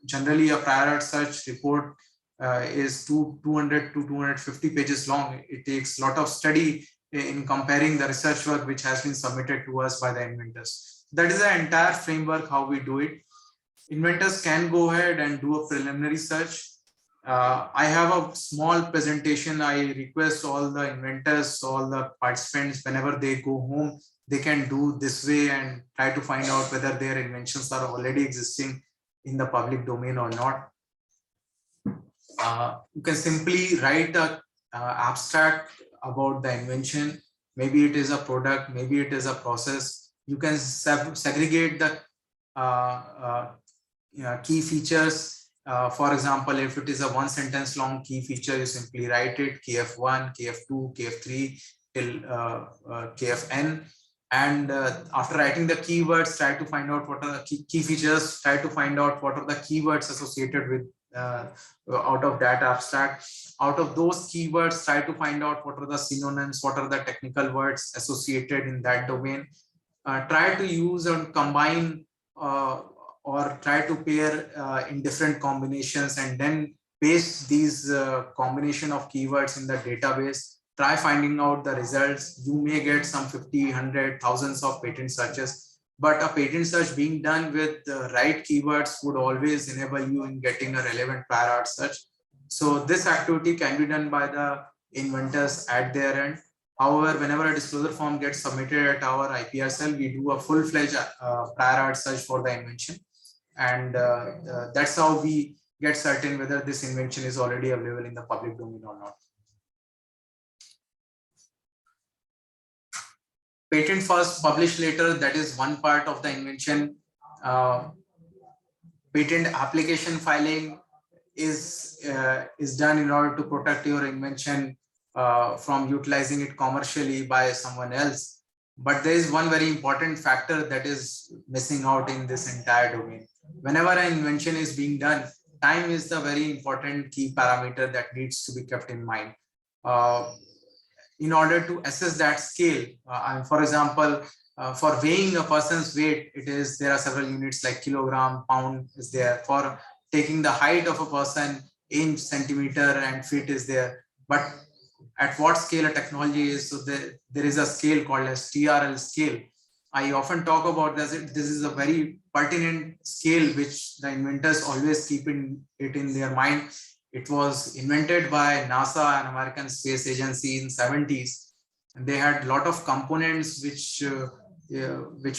Generally, a prior art search report is 200 to 250 pages long. It takes a lot of study in comparing the research work which has been submitted to us by the inventors. That is the entire framework how we do it. Inventors can go ahead and do a preliminary search. I have a small presentation. I request all the inventors, all the participants, whenever they go home, they can do this way and try to find out whether their inventions are already existing in the public domain or not. You can simply write an abstract about the invention. Maybe it is a product, maybe it is a process. You can segregate the key features. For example, if it is a 1 sentence long key feature, you simply write it KF1, KF2, KF3 till KFN. And after writing the keywords, try to find out what are the key features, try to find out what are the keywords associated with out of that abstract. Out of those keywords, try to find out what are the synonyms, what are the technical words associated in that domain. Try to use and combine or try to pair in different combinations, and then paste these combination of keywords in the database. Try finding out the results. You may get some 50, 100, thousands of patent searches, but a patent search being done with the right keywords would always enable you in getting a relevant prior art search. So this activity can be done by the inventors at their end. However, whenever a disclosure form gets submitted at our IPR cell, we do a full-fledged prior art search for the invention. And that's how we get certain whether this invention is already available in the public domain or not. Patent first, publish later, that is one part of the invention. Patent application filing is done in order to protect your invention from utilizing it commercially by someone else. But there is one very important factor that is missing out in this entire domain. Whenever an invention is being done, time is the very important key parameter that needs to be kept in mind. In order to assess that scale, for example, for weighing a person's weight, there are several units like kilogram, pound is there. For taking the height of a person, inch, centimeter, and feet is there. But at what scale a technology is, so there is a scale called as TRL scale. I often talk about this. This is a very pertinent scale which the inventors always keep it in their mind. It was invented by NASA, an American space agency, in 70s. And they had a lot of components which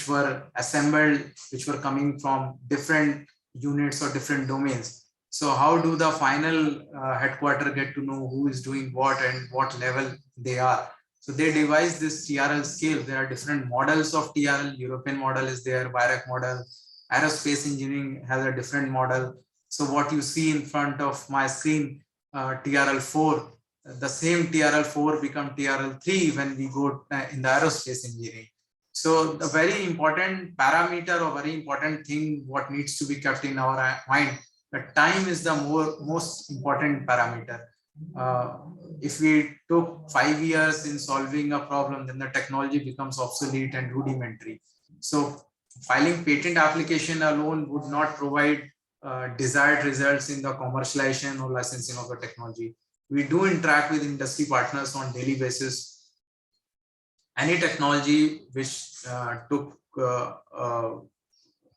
were assembled, which were coming from different units or different domains. So how do the final headquarter get to know who is doing what and what level they are? So they devised this TRL scale. There are different models of TRL. European model is there, BIRAC model. Aerospace engineering has a different model. So what you see in front of my screen, TRL4, the same TRL4 become TRL3 when we go in the aerospace engineering. So the very important parameter or very important thing what needs to be kept in our mind, that time is the most important parameter. If we took 5 years in solving a problem, then the technology becomes obsolete and rudimentary. So filing patent application alone would not provide desired results in the commercialization or licensing of the technology. We do interact with industry partners on daily basis. Any technology which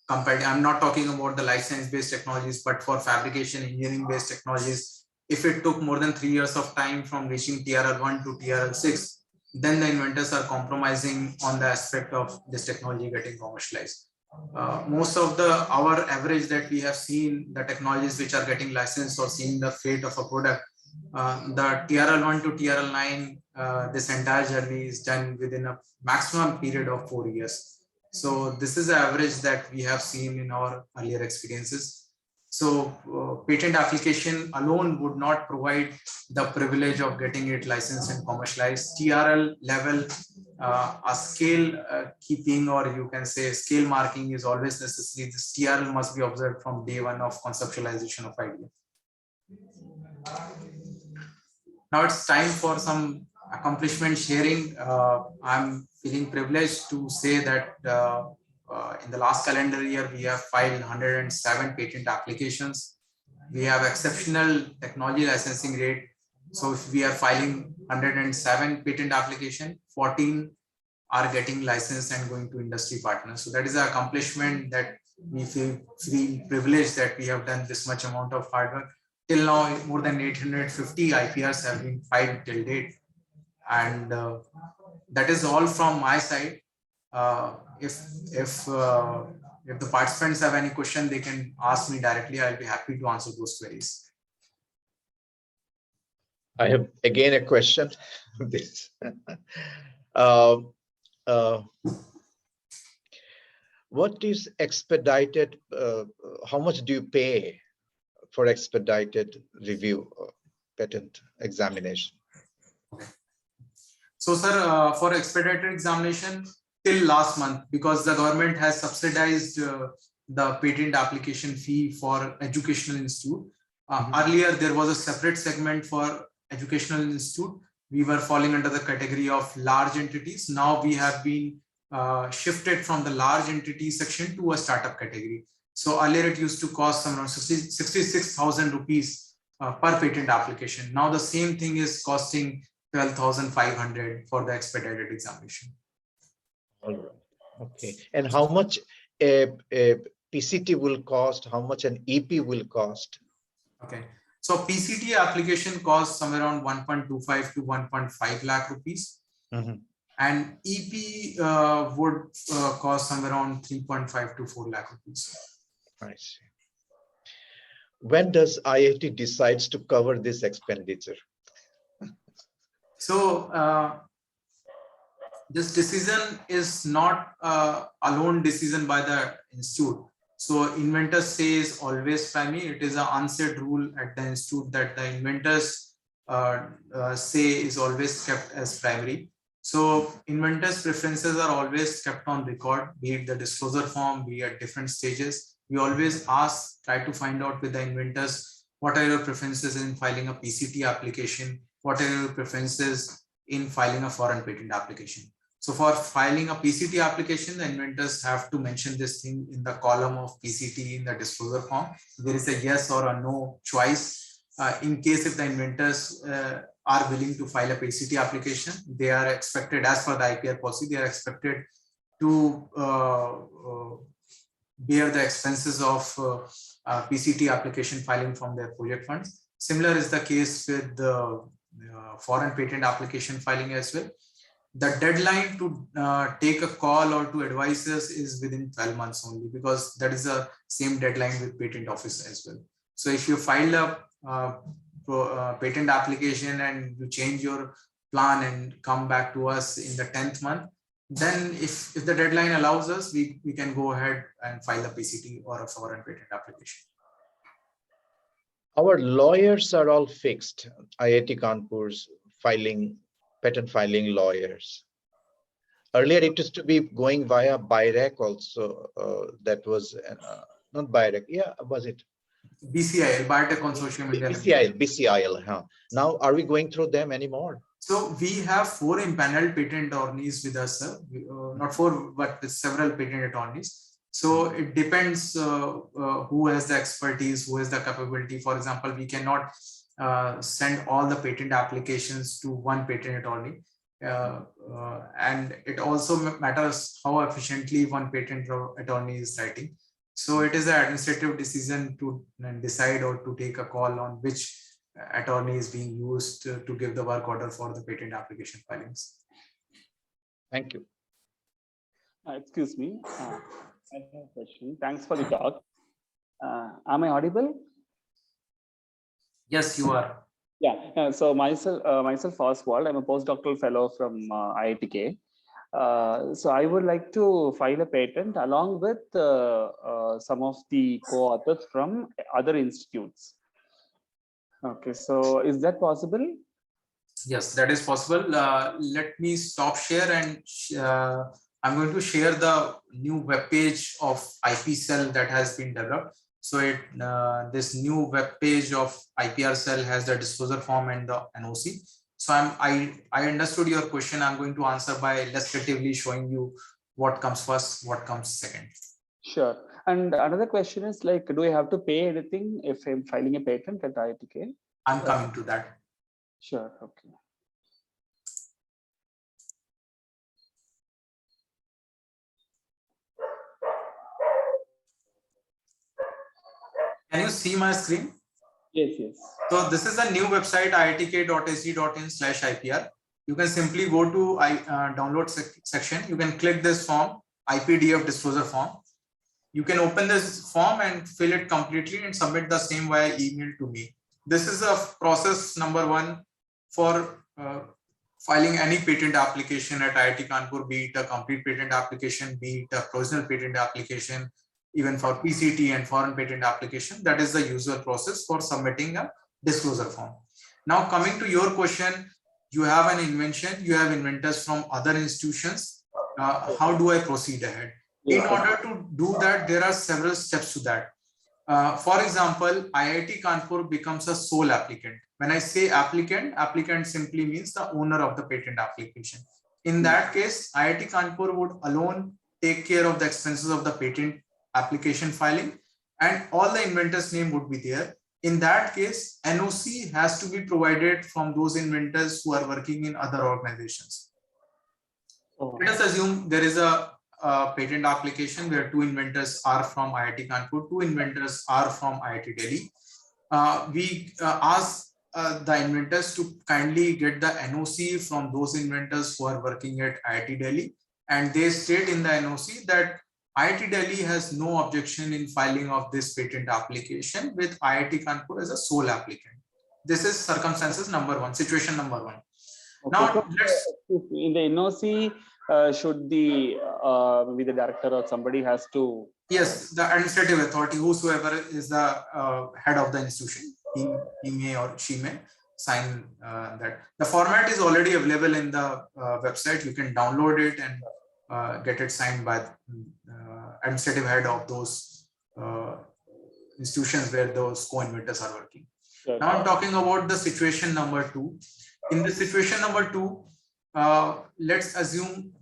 compared, I'm not talking about the life science based technologies, but for fabrication engineering based technologies, if it took more than 3 years of time from reaching TRL1 to TRL6, then the inventors are compromising on the aspect of this technology getting commercialized. Most of our average that we have seen, the technologies which are getting licensed or seeing the fate of a product, the TRL1 to TRL9, this entire journey is done within a maximum period of 4 years. So this is the average that we have seen in our earlier experiences. So patent application alone would not provide the privilege of getting it licensed and commercialized. TRL level, a scale keeping, or you can say scale marking, is always necessary. This TRL must be observed from day one of conceptualization of idea. Now it's time for some accomplishment sharing. I'm feeling privileged to say that in the last calendar year, we have filed 107 patent applications. We have exceptional technology licensing rate. So if we are filing 107 patent application, 14 are getting licensed and going to industry partners. So that is an accomplishment that we feel privileged that we have done this much amount of hard work. Till now, more than 850 IPRs have been filed till date. And that is all from my side. If the participants have any question, they can ask me directly. I'll be happy to answer those queries. I have again a question. This. What is expedited? How much do you pay for expedited review patent examination? Okay. So, sir, for expedited examination till last month, because the government has subsidized the patent application fee for educational institute. Earlier, there was a separate segment for educational institute. We were falling under the category of large entities. Now we have been shifted from the large entity section to a startup category. So earlier it used to cost around 66,000 rupees per patent application. Now the same thing is costing 12,500 for the expedited examination. All right. Okay. And how much a PCT will cost? How much an EP will cost? Okay. So PCT application costs somewhere around 1.25 to 1.5 lakh rupees. And EP would cost somewhere around 3.5 to 4 lakh rupees. I see. When does IIT decides to cover this expenditure? So this decision is not alone decision by the institute. So inventor say is always primary. It is an unsaid rule at the institute that the inventors say is always kept as primary. So inventors' preferences are always kept on record, be it the disclosure form, be at different stages. We always try to find out with the inventors, what are your preferences in filing a PCT application? What are your preferences in filing a foreign patent application? So for filing a PCT application, the inventors have to mention this thing in the column of PCT in the disclosure form. There is a yes or a no choice. In case if the inventors are willing to file a PCT application, they are expected, as per the IPR policy, they are expected to bear the expenses of PCT application filing from their project funds. Similar is the case with the foreign patent application filing as well. The deadline to take a call or to advise us is within 12 months only, because that is the same deadline with patent office as well. So if you file a patent application and you change your plan and come back to us in the 10th month, then if the deadline allows us, we can go ahead and file a PCT or a foreign patent application. Our lawyers are all fixed. IIT Kanpur's patent filing lawyers. Earlier, it used to be going via BIRAC also. That was not BIRAC. Yeah, was it? BCIL, Biotech Consortium India. BCIL. Huh? Now, are we going through them anymore? So we have 4 impaneled patent attorneys with us, sir. Not 4, but with several patent attorneys. So it depends who has the expertise, who has the capability. For example, we cannot send all the patent applications to one patent attorney. And it also matters how efficiently one patent attorney is writing. So it is an administrative decision to decide or to take a call on which attorney is being used to give the work order for the patent application filings. Thank you. Excuse me, I have a question. Thanks for the talk. Am I audible? Yes, you are. Yeah. So myself Oswald. I'm a postdoctoral fellow from IITK. So I would like to file a patent along with some of the co-authors from other institutes. Okay, so is that possible? Yes, that is possible. Let me stop share and I'm going to share the new web page of IP cell that has been developed. So this new web page of IPR cell has the disclosure form and the NOC. So I understood your question. I'm going to answer by illustratively showing you what comes first, what comes second. Sure. And another question is, like, do I have to pay anything if I'm filing a patent at IITK? I'm coming to that. Sure. Okay. Can you see my screen? Yes, yes. So this is a new website, iitk.ac.in/IPR. You can simply go to download section. You can click this form, IPDF disclosure form. You can open this form and fill it completely and submit the same via email to me. This is a process number 1 for filing any patent application at IIT Kanpur, be it a complete patent application, be it a provisional patent application, even for PCT and foreign patent application. That is the usual process for submitting a disclosure form. Now coming to your question, you have an invention, you have inventors from other institutions. How do I proceed ahead? In order to do that, there are several steps to that. For example, IIT Kanpur becomes a sole applicant. When I say applicant, applicant simply means the owner of the patent application. In that case, IIT Kanpur would alone take care of the expenses of the patent application filing, and all the inventors' name would be there. In that case, NOC has to be provided from those inventors who are working in other organizations. Let us assume there is a patent application where 2 inventors are from IIT Kanpur, 2 inventors are from IIT Delhi. We ask the inventors to kindly get the NOC from those inventors who are working at IIT Delhi, and they state in the NOC that IIT Delhi has no objection in filing of this patent application with IIT Kanpur as a sole applicant. This is circumstances number 1, situation number 1. Okay. Now, So in the NOC, should maybe the director or somebody has to? Yes, the administrative authority, whosoever is the head of the institution, he may or she may. sign that. The format is already available in the website. You can download it and get it signed by administrative head of those institutions where those co-inventors are working. Sure. Now I'm talking about the situation number 2. In the situation number 2, let's assume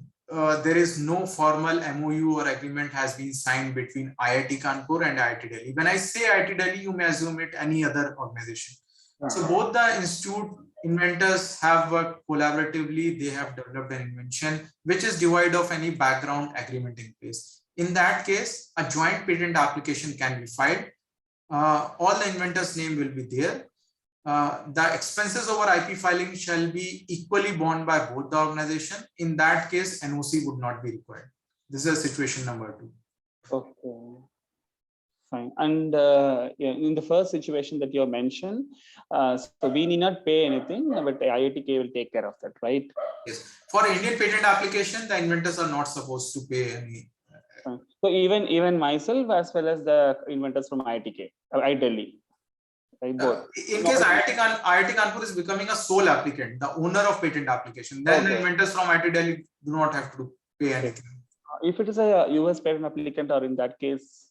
there is no formal MOU or agreement has been signed between IIT Kanpur and IIT Delhi. When I say IIT Delhi, you may assume it any other organization. So both the institute inventors have worked collaboratively. They have developed an invention which is devoid of any background agreement in place. In that case, a joint patent application can be filed. All the inventors' name will be there. The expenses over IP filing shall be equally borne by both the organization. In that case, NOC would not be required. This is situation number 2. Okay. Fine. And in the first situation that you mentioned, so we need not pay anything, but IITK will take care of that, right? Yes. For Indian patent application, the inventors are not supposed to pay any. So even myself as well as the inventors from IITK, IIT Delhi, right? Both. In case IIT Kanpur is becoming a sole applicant, the owner of patent application, then the inventors from IIT Delhi do not have to pay anything. If it is a US patent applicant, or in that case.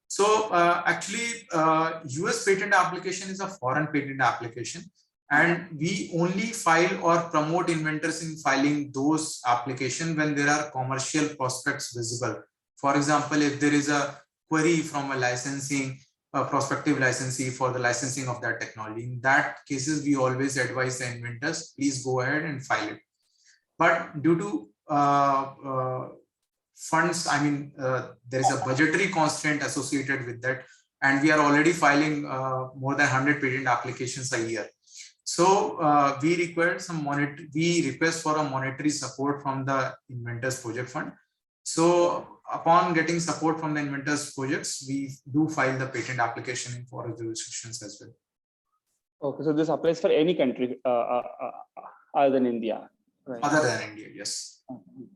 So actually, US patent application is a foreign patent application, and we only file or promote inventors in filing those applications when there are commercial prospects visible. For example, if there is a query from a prospective licensee for the licensing of that technology, in that cases, we always advise the inventors, please go ahead and file it. But due to funds, I mean, there is a budgetary constraint associated with that, and we are already filing more than 100 patent applications a year. So we request for a monetary support from the Inventors Project Fund. So upon getting support from the Inventors Projects, we do file the patent application in foreign jurisdictions as well. Okay, so this applies for any country other than India, right? Other than India, yes.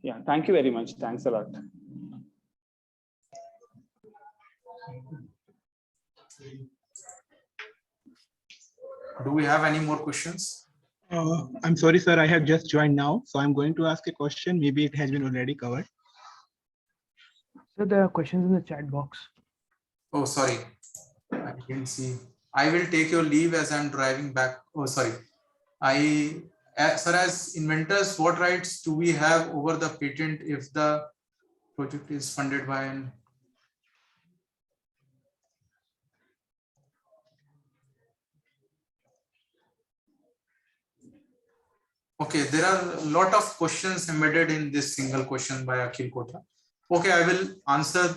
Yeah, thank you very much. Thanks a lot. Do we have any more questions? I'm sorry, sir. I have just joined now, so I'm going to ask a question. Maybe it has been already covered. So there are questions in the chat box. Oh, sorry. I didn't see. I will take your leave as I'm driving back. Oh, sorry. Sir, as inventors, what rights do we have over the patent if the project is funded by an... Okay, there are a lot of questions embedded in this single question by Akhil Kota. Okay, I will answer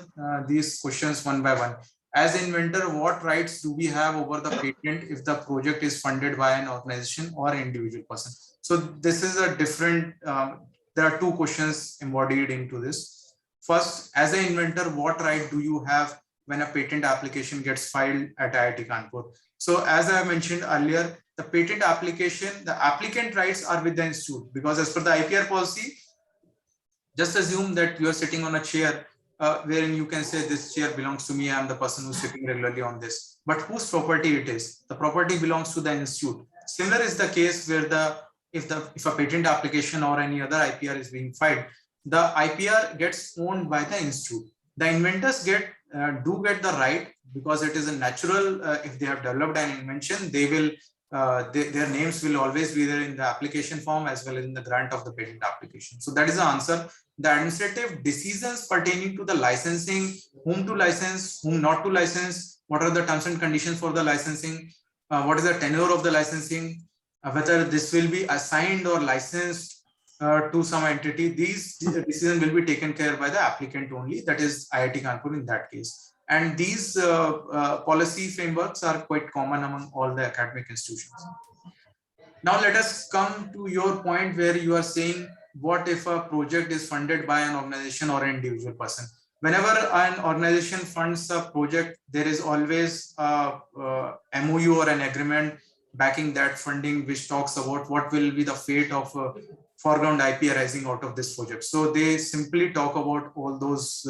these questions one by one. As inventor, what rights do we have over the patent if the project is funded by an organization or an individual person? So this is a different, there are two questions embodied into this. First, as an inventor, what right do you have when a patent application gets filed at IIT Kanpur? So as I mentioned earlier, the patent application, the applicant rights are with the institute, because as per the IPR policy, just assume that you are sitting on a chair wherein you can say this chair belongs to me, I am the person who's sitting regularly on this, but whose property it is? The property belongs to the institute. Similar is the case where if a patent application or any other IPR is being filed, the IPR gets owned by the institute. The inventors do get the right, because it is a natural, if they have developed an invention, they will their names will always be there in the application form as well as in the grant of the patent application. So that is the answer. The administrative decisions pertaining to the licensing, whom to license, whom not to license, what are the terms and conditions for the licensing, what is the tenure of the licensing, whether this will be assigned or licensed to some entity, these decisions will be taken care by the applicant only, that is IIT Kanpur in that case. And these policy frameworks are quite common among all the academic institutions. Now let us come to your point where you are saying, what if a project is funded by an organization or an individual person? Whenever an organization funds a project, there is always a MOU or an agreement backing that funding, which talks about what will be the fate of foreground IP arising out of this project. So they simply talk about all those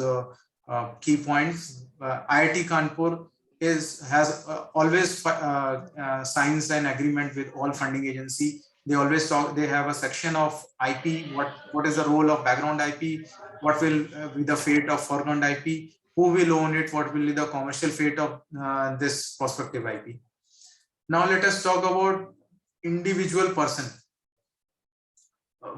key points. IIT Kanpur has always signs an agreement with all funding agency. They always talk. They have a section of IP. What is the role of background IP? What will be the fate of foreground IP? Who will own it? What will be the commercial fate of this prospective IP? Now let us talk about individual person.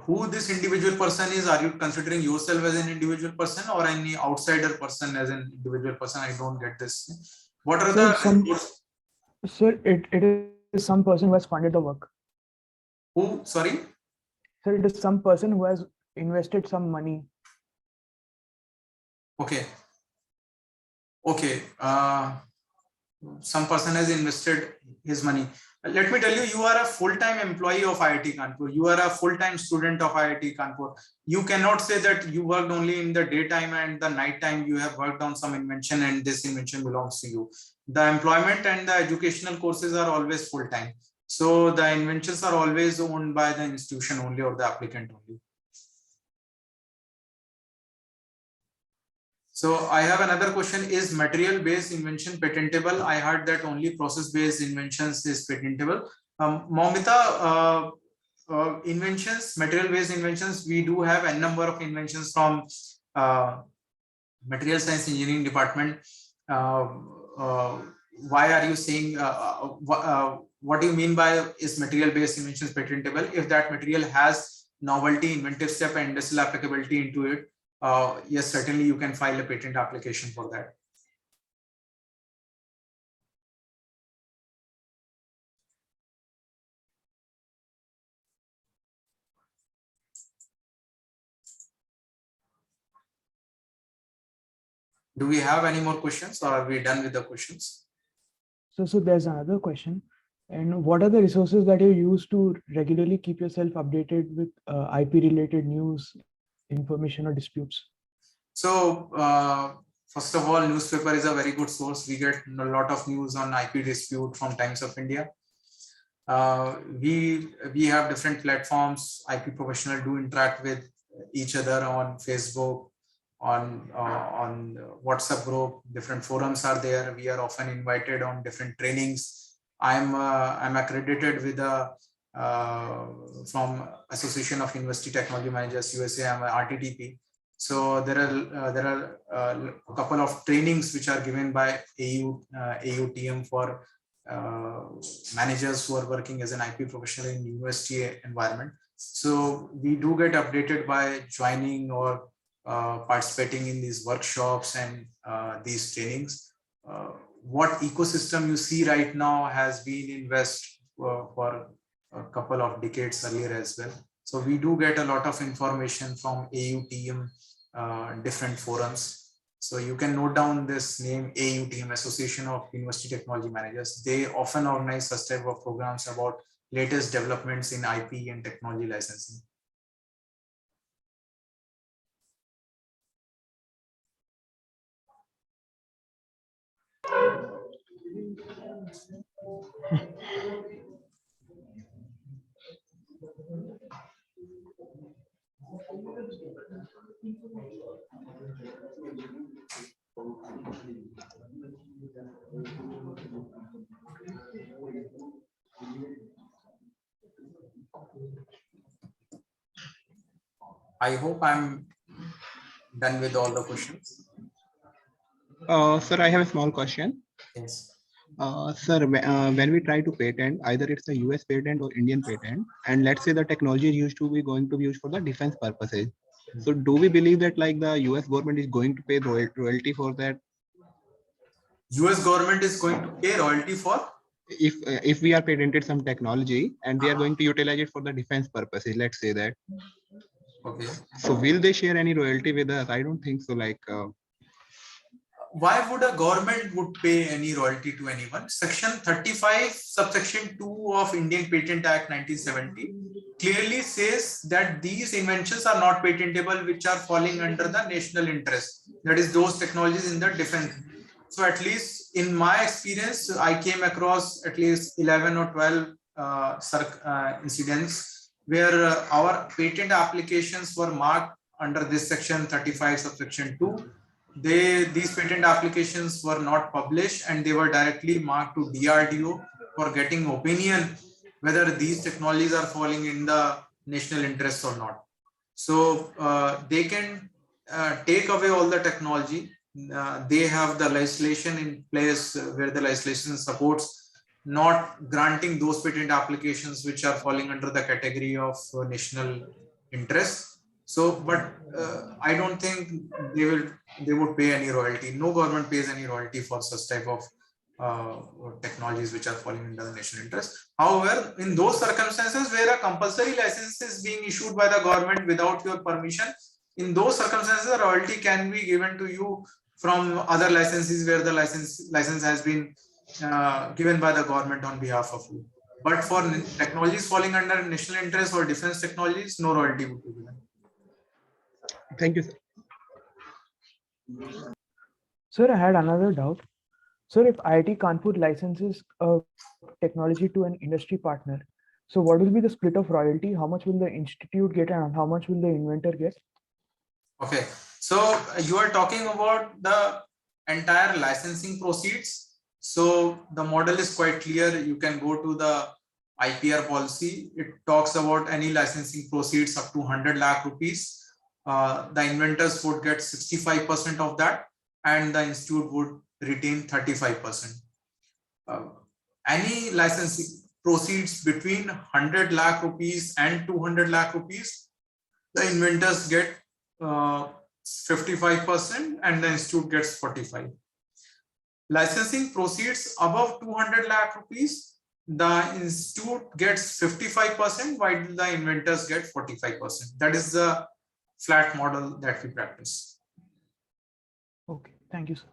Who this individual person is? Are you considering yourself as an individual person or any outsider person as an individual person? I don't get this. What are Sir, it is some person who has funded the work. Who? Sorry? Sir, it is some person who has invested some money. Okay. Okay. Some person has invested his money. Let me tell you, you are a full-time employee of IIT Kanpur. You are a full-time student of IIT Kanpur. You cannot say that you worked only in the daytime and the nighttime you have worked on some invention and this invention belongs to you. The employment and the educational courses are always full-time. So the inventions are always owned by the institution only or the applicant only. So I have another question. Is material-based invention patentable? I heard that only process-based inventions is patentable. Momita, inventions, material-based inventions, we do have a number of inventions from material science engineering department. Why are you saying, what do you mean by is material-based inventions patentable? If that material has novelty, inventive step, and industrial applicability into it, yes, certainly you can file a patent application for that. Do we have any more questions or are we done with the questions? So there's another question. And what are the resources that you use to regularly keep yourself updated with IP related news, information or disputes? So first of all, newspaper is a very good source. We get a lot of news on IP dispute from Times of India. We have different platforms. IP professionals do interact with each other on Facebook, on WhatsApp group. Different forums are there. We are often invited on different trainings. I'm accredited with from Association of University Technology Managers USA. I'm an RTTP. So there are a couple of trainings which are given by AUTM for managers who are working as an IP professional in university environment. So we do get updated by joining or participating in these workshops and these trainings. What ecosystem you see right now has been in West for a couple of decades earlier as well. So we do get a lot of information from AUTM, different forums. So you can note down this name, AUTM, Association of University Technology Managers. They often organize such type of programs about latest developments in IP and technology licensing. I hope I'm done with all the questions. Sir, I have a small question. Yes. Sir, when we try to patent, either it's a US patent or Indian patent, and let's say the technology is used to be going to be used for the defense purposes. So do we believe that like the US government is going to pay royalty for that? US government is going to pay royalty for? If we are patented some technology and we are going to utilize it for the defense purposes, let's say that. Okay. So will they share any royalty with us? I don't think so. Like, why would a government would pay any royalty to anyone? Section 35, subsection 2 of Indian Patent Act 1970 clearly says that these inventions are not patentable, which are falling under the national interest. That is those technologies in the defense. So at least in my experience, I came across at least 11 or 12 incidents where our patent applications were marked under this section 35 subsection 2. these patent applications were not published and they were directly marked to DRDO for getting opinion whether these technologies are falling in the national interest or not. So they can take away all the technology. They have the legislation in place where the legislation supports not granting those patent applications which are falling under the category of national interest. So, but I don't think they would pay any royalty. No government pays any royalty for such type of technologies which are falling under the national interest. However, in those circumstances where a compulsory license is being issued by the government without your permission, in those circumstances, a royalty can be given to you from other licenses where the license has been given by the government on behalf of you. But for technologies falling under national interest or defense technologies, no royalty would be given. Thank you, sir. Sir, I had another doubt. Sir, if IIT Kanpur licenses a technology to an industry partner, so what will be the split of royalty? How much will the institute get and how much will the inventor get? Okay, so you are talking about the entire licensing proceeds. So the model is quite clear. You can go to the IPR policy. It talks about any licensing proceeds up to 100 lakh rupees. The inventors would get 65% of that and the institute would retain 35%. Any licensing proceeds between 100 lakh rupees and 200 lakh rupees, the inventors get 55% and the institute gets 45%. Licensing proceeds above 200 lakh rupees, the institute gets 55% while the inventors get 45%. That is the flat model that we practice. Okay, thank you, sir.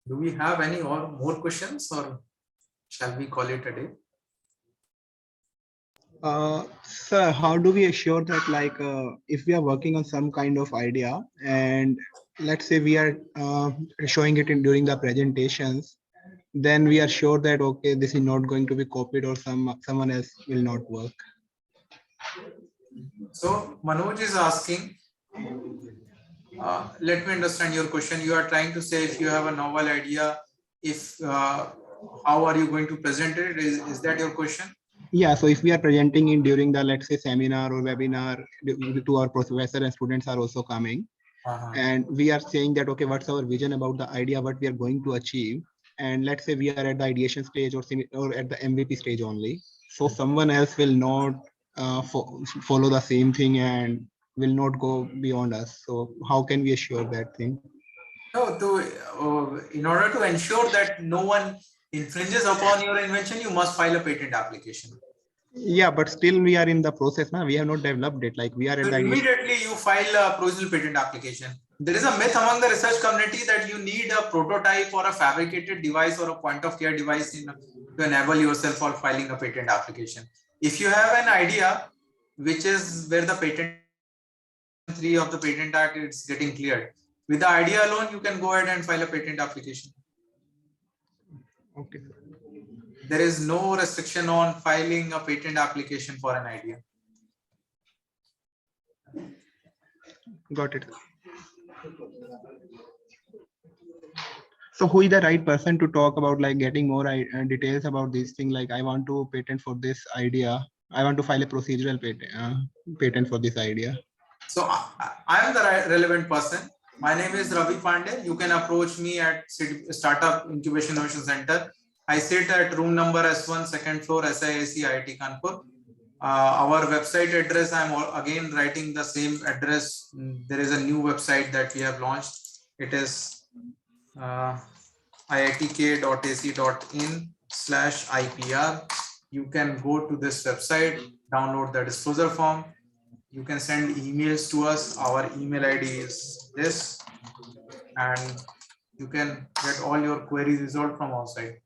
Do we have any more questions or shall we call it a day? Sir, how do we assure that if we are working on some kind of idea and let's say we are showing it during the presentations, then we are sure that, okay, this is not going to be copied or someone else will not work? So Manoj is asking, let me understand your question. You are trying to say if you have a novel idea, how are you going to present it? Is that your question? Yeah, so if we are presenting in during the, let's say, seminar or webinar to our professor and students are also coming, and we are saying that, okay, what's our vision about the idea, what we are going to achieve, and let's say we are at the ideation stage or at the MVP stage only, so someone else will not follow the same thing and will not go beyond us. So how can we assure that thing? No, in order to ensure that no one infringes upon your invention, you must file a patent application. Yeah, but still we are in the process now. We have not developed it. Like we are at the immediately you file a provisional patent application. There is a myth among the research community that you need a prototype or a fabricated device or a point of care device to enable yourself for filing a patent application. If you have an idea, which is where the patent 3 of the Patent Act is getting cleared, with the idea alone, you can go ahead and file a patent application. Okay. There is no restriction on filing a patent application for an idea. Got it. So who is the right person to talk about getting more details about this thing? Like I want to patent for this idea. I want to file a procedural patent for this idea. So I am the relevant person. My name is Ravi Pandey. You can approach me at Start-up Incubation Innovation Center. I sit at room number S1, second floor, SIIC, IIT Kanpur. Our website address, I'm again writing the same address. There is a new website that we have launched. It is iitk.ac.in/IPR. You can go to this website, download the disclosure form. You can send emails to us. Our email ID is this, and you can get all your queries resolved from our side.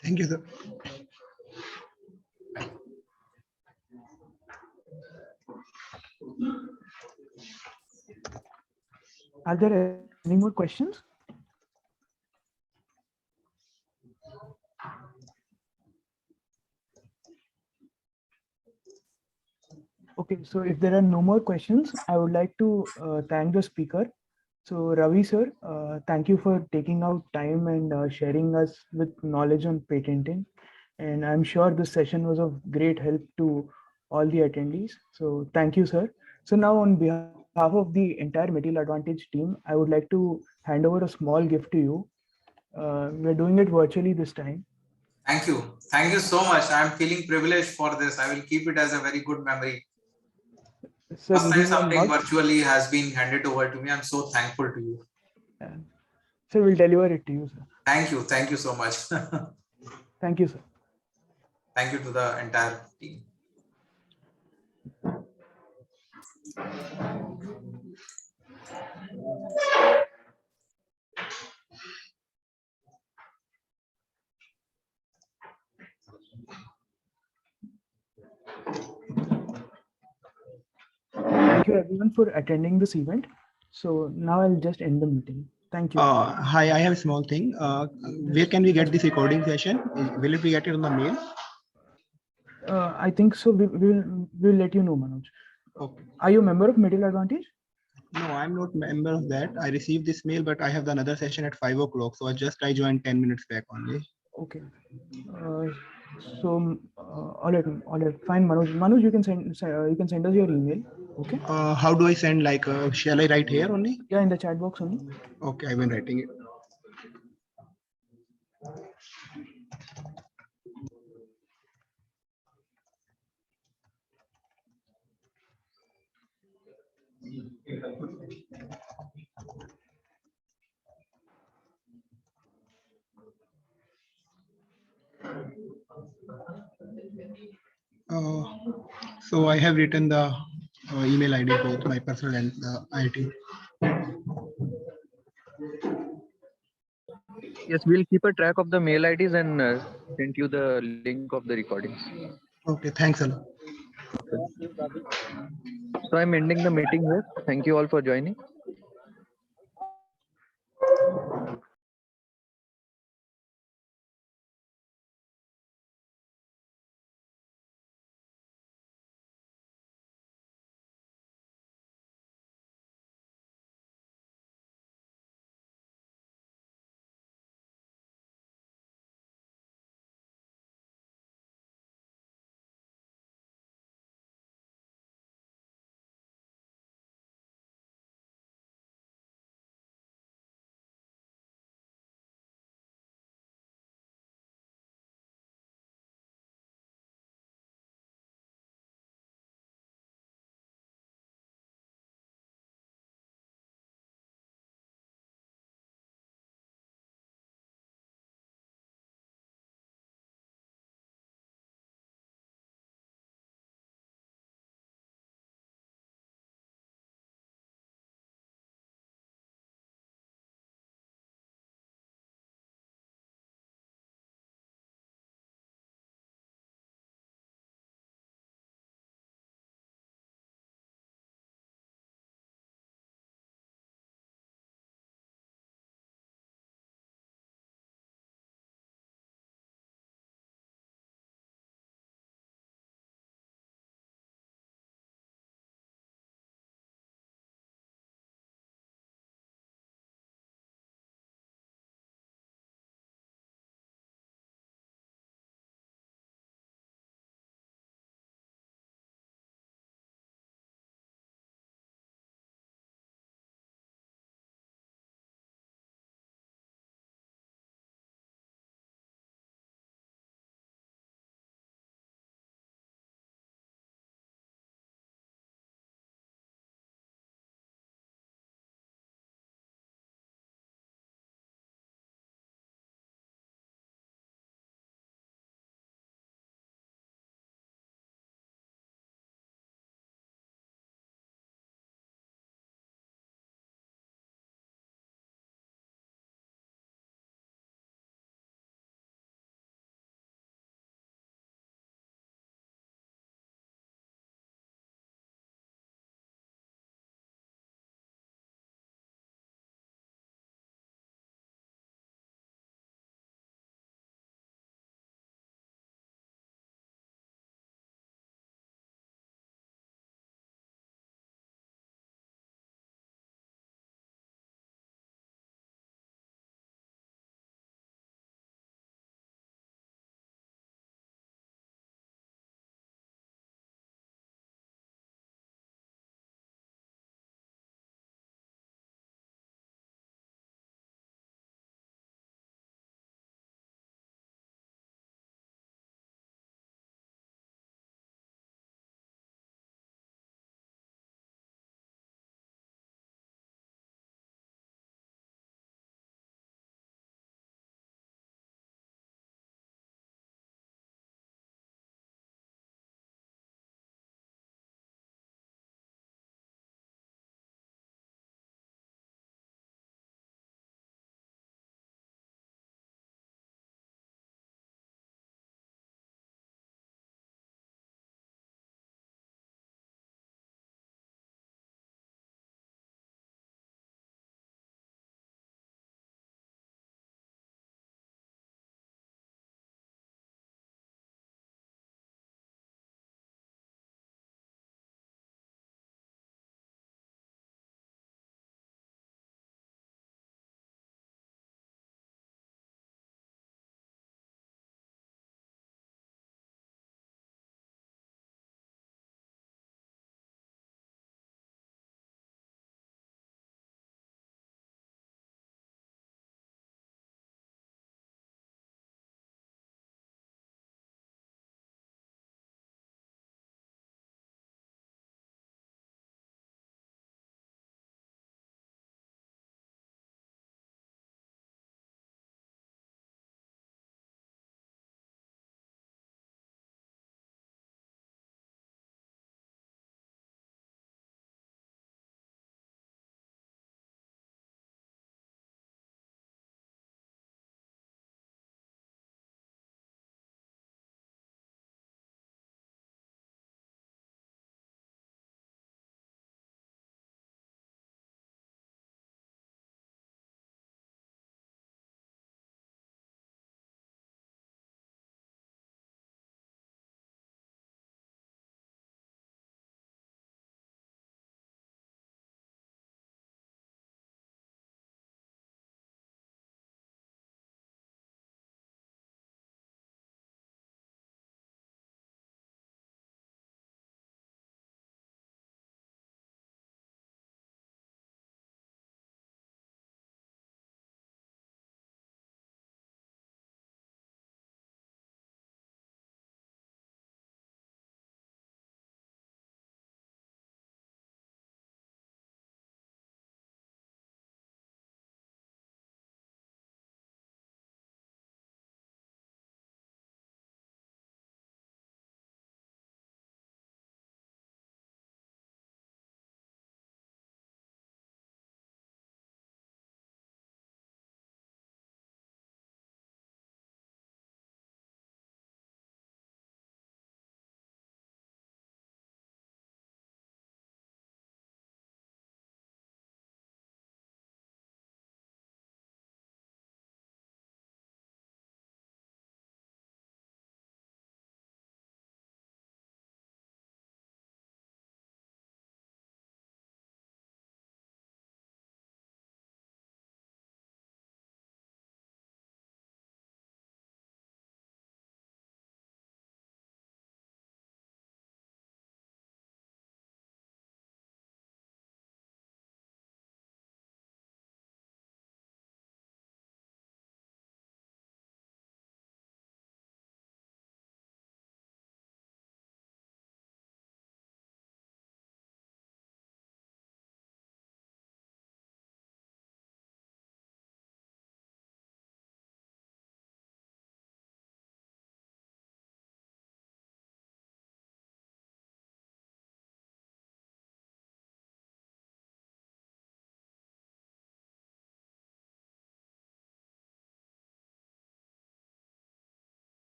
Thank you, sir. Are there any more questions? Okay, so if there are no more questions, I would like to thank the speaker. So Ravi sir, thank you for taking out time and sharing us with knowledge on patenting. And I'm sure this session was of great help to all the attendees. So thank you, sir. So now on behalf of the entire Material Advantage team, I would like to hand over a small gift to you. We're doing it virtually this time. Thank you. Thank you so much. I'm feeling privileged for this. I will keep it as a very good memory. Sir, First this time is a something mug. virtually has been handed over to me. I'm so thankful to you. Sir, we'll deliver it to you, sir. Thank you. Thank you so much. Thank you, sir. Thank you to the entire team. Thank you everyone for attending this event. So now I'll just end the meeting. Thank you. Hi, I have a small thing. Where can we get this recording session? Will it be get it on the mail? I think so. We'll let you know, Manoj. Okay. Are you a member of Material Advantage? No, I'm not member of that. I received this mail, but I have the another session at 5 o'clock. So I joined 10 minutes back only. Okay. All right, fine, Manoj. Manoj, you can send us your email. Okay. How do I send? Like, shall I write here only? Yeah, in the chat box only. Okay, I've been writing it. So I have written the email ID, both my personal and the IIT. Yes, we'll keep a track of the mail IDs and send you the link of the recordings. Okay, thanks a lot. So I'm ending the meeting here. Thank you all for joining.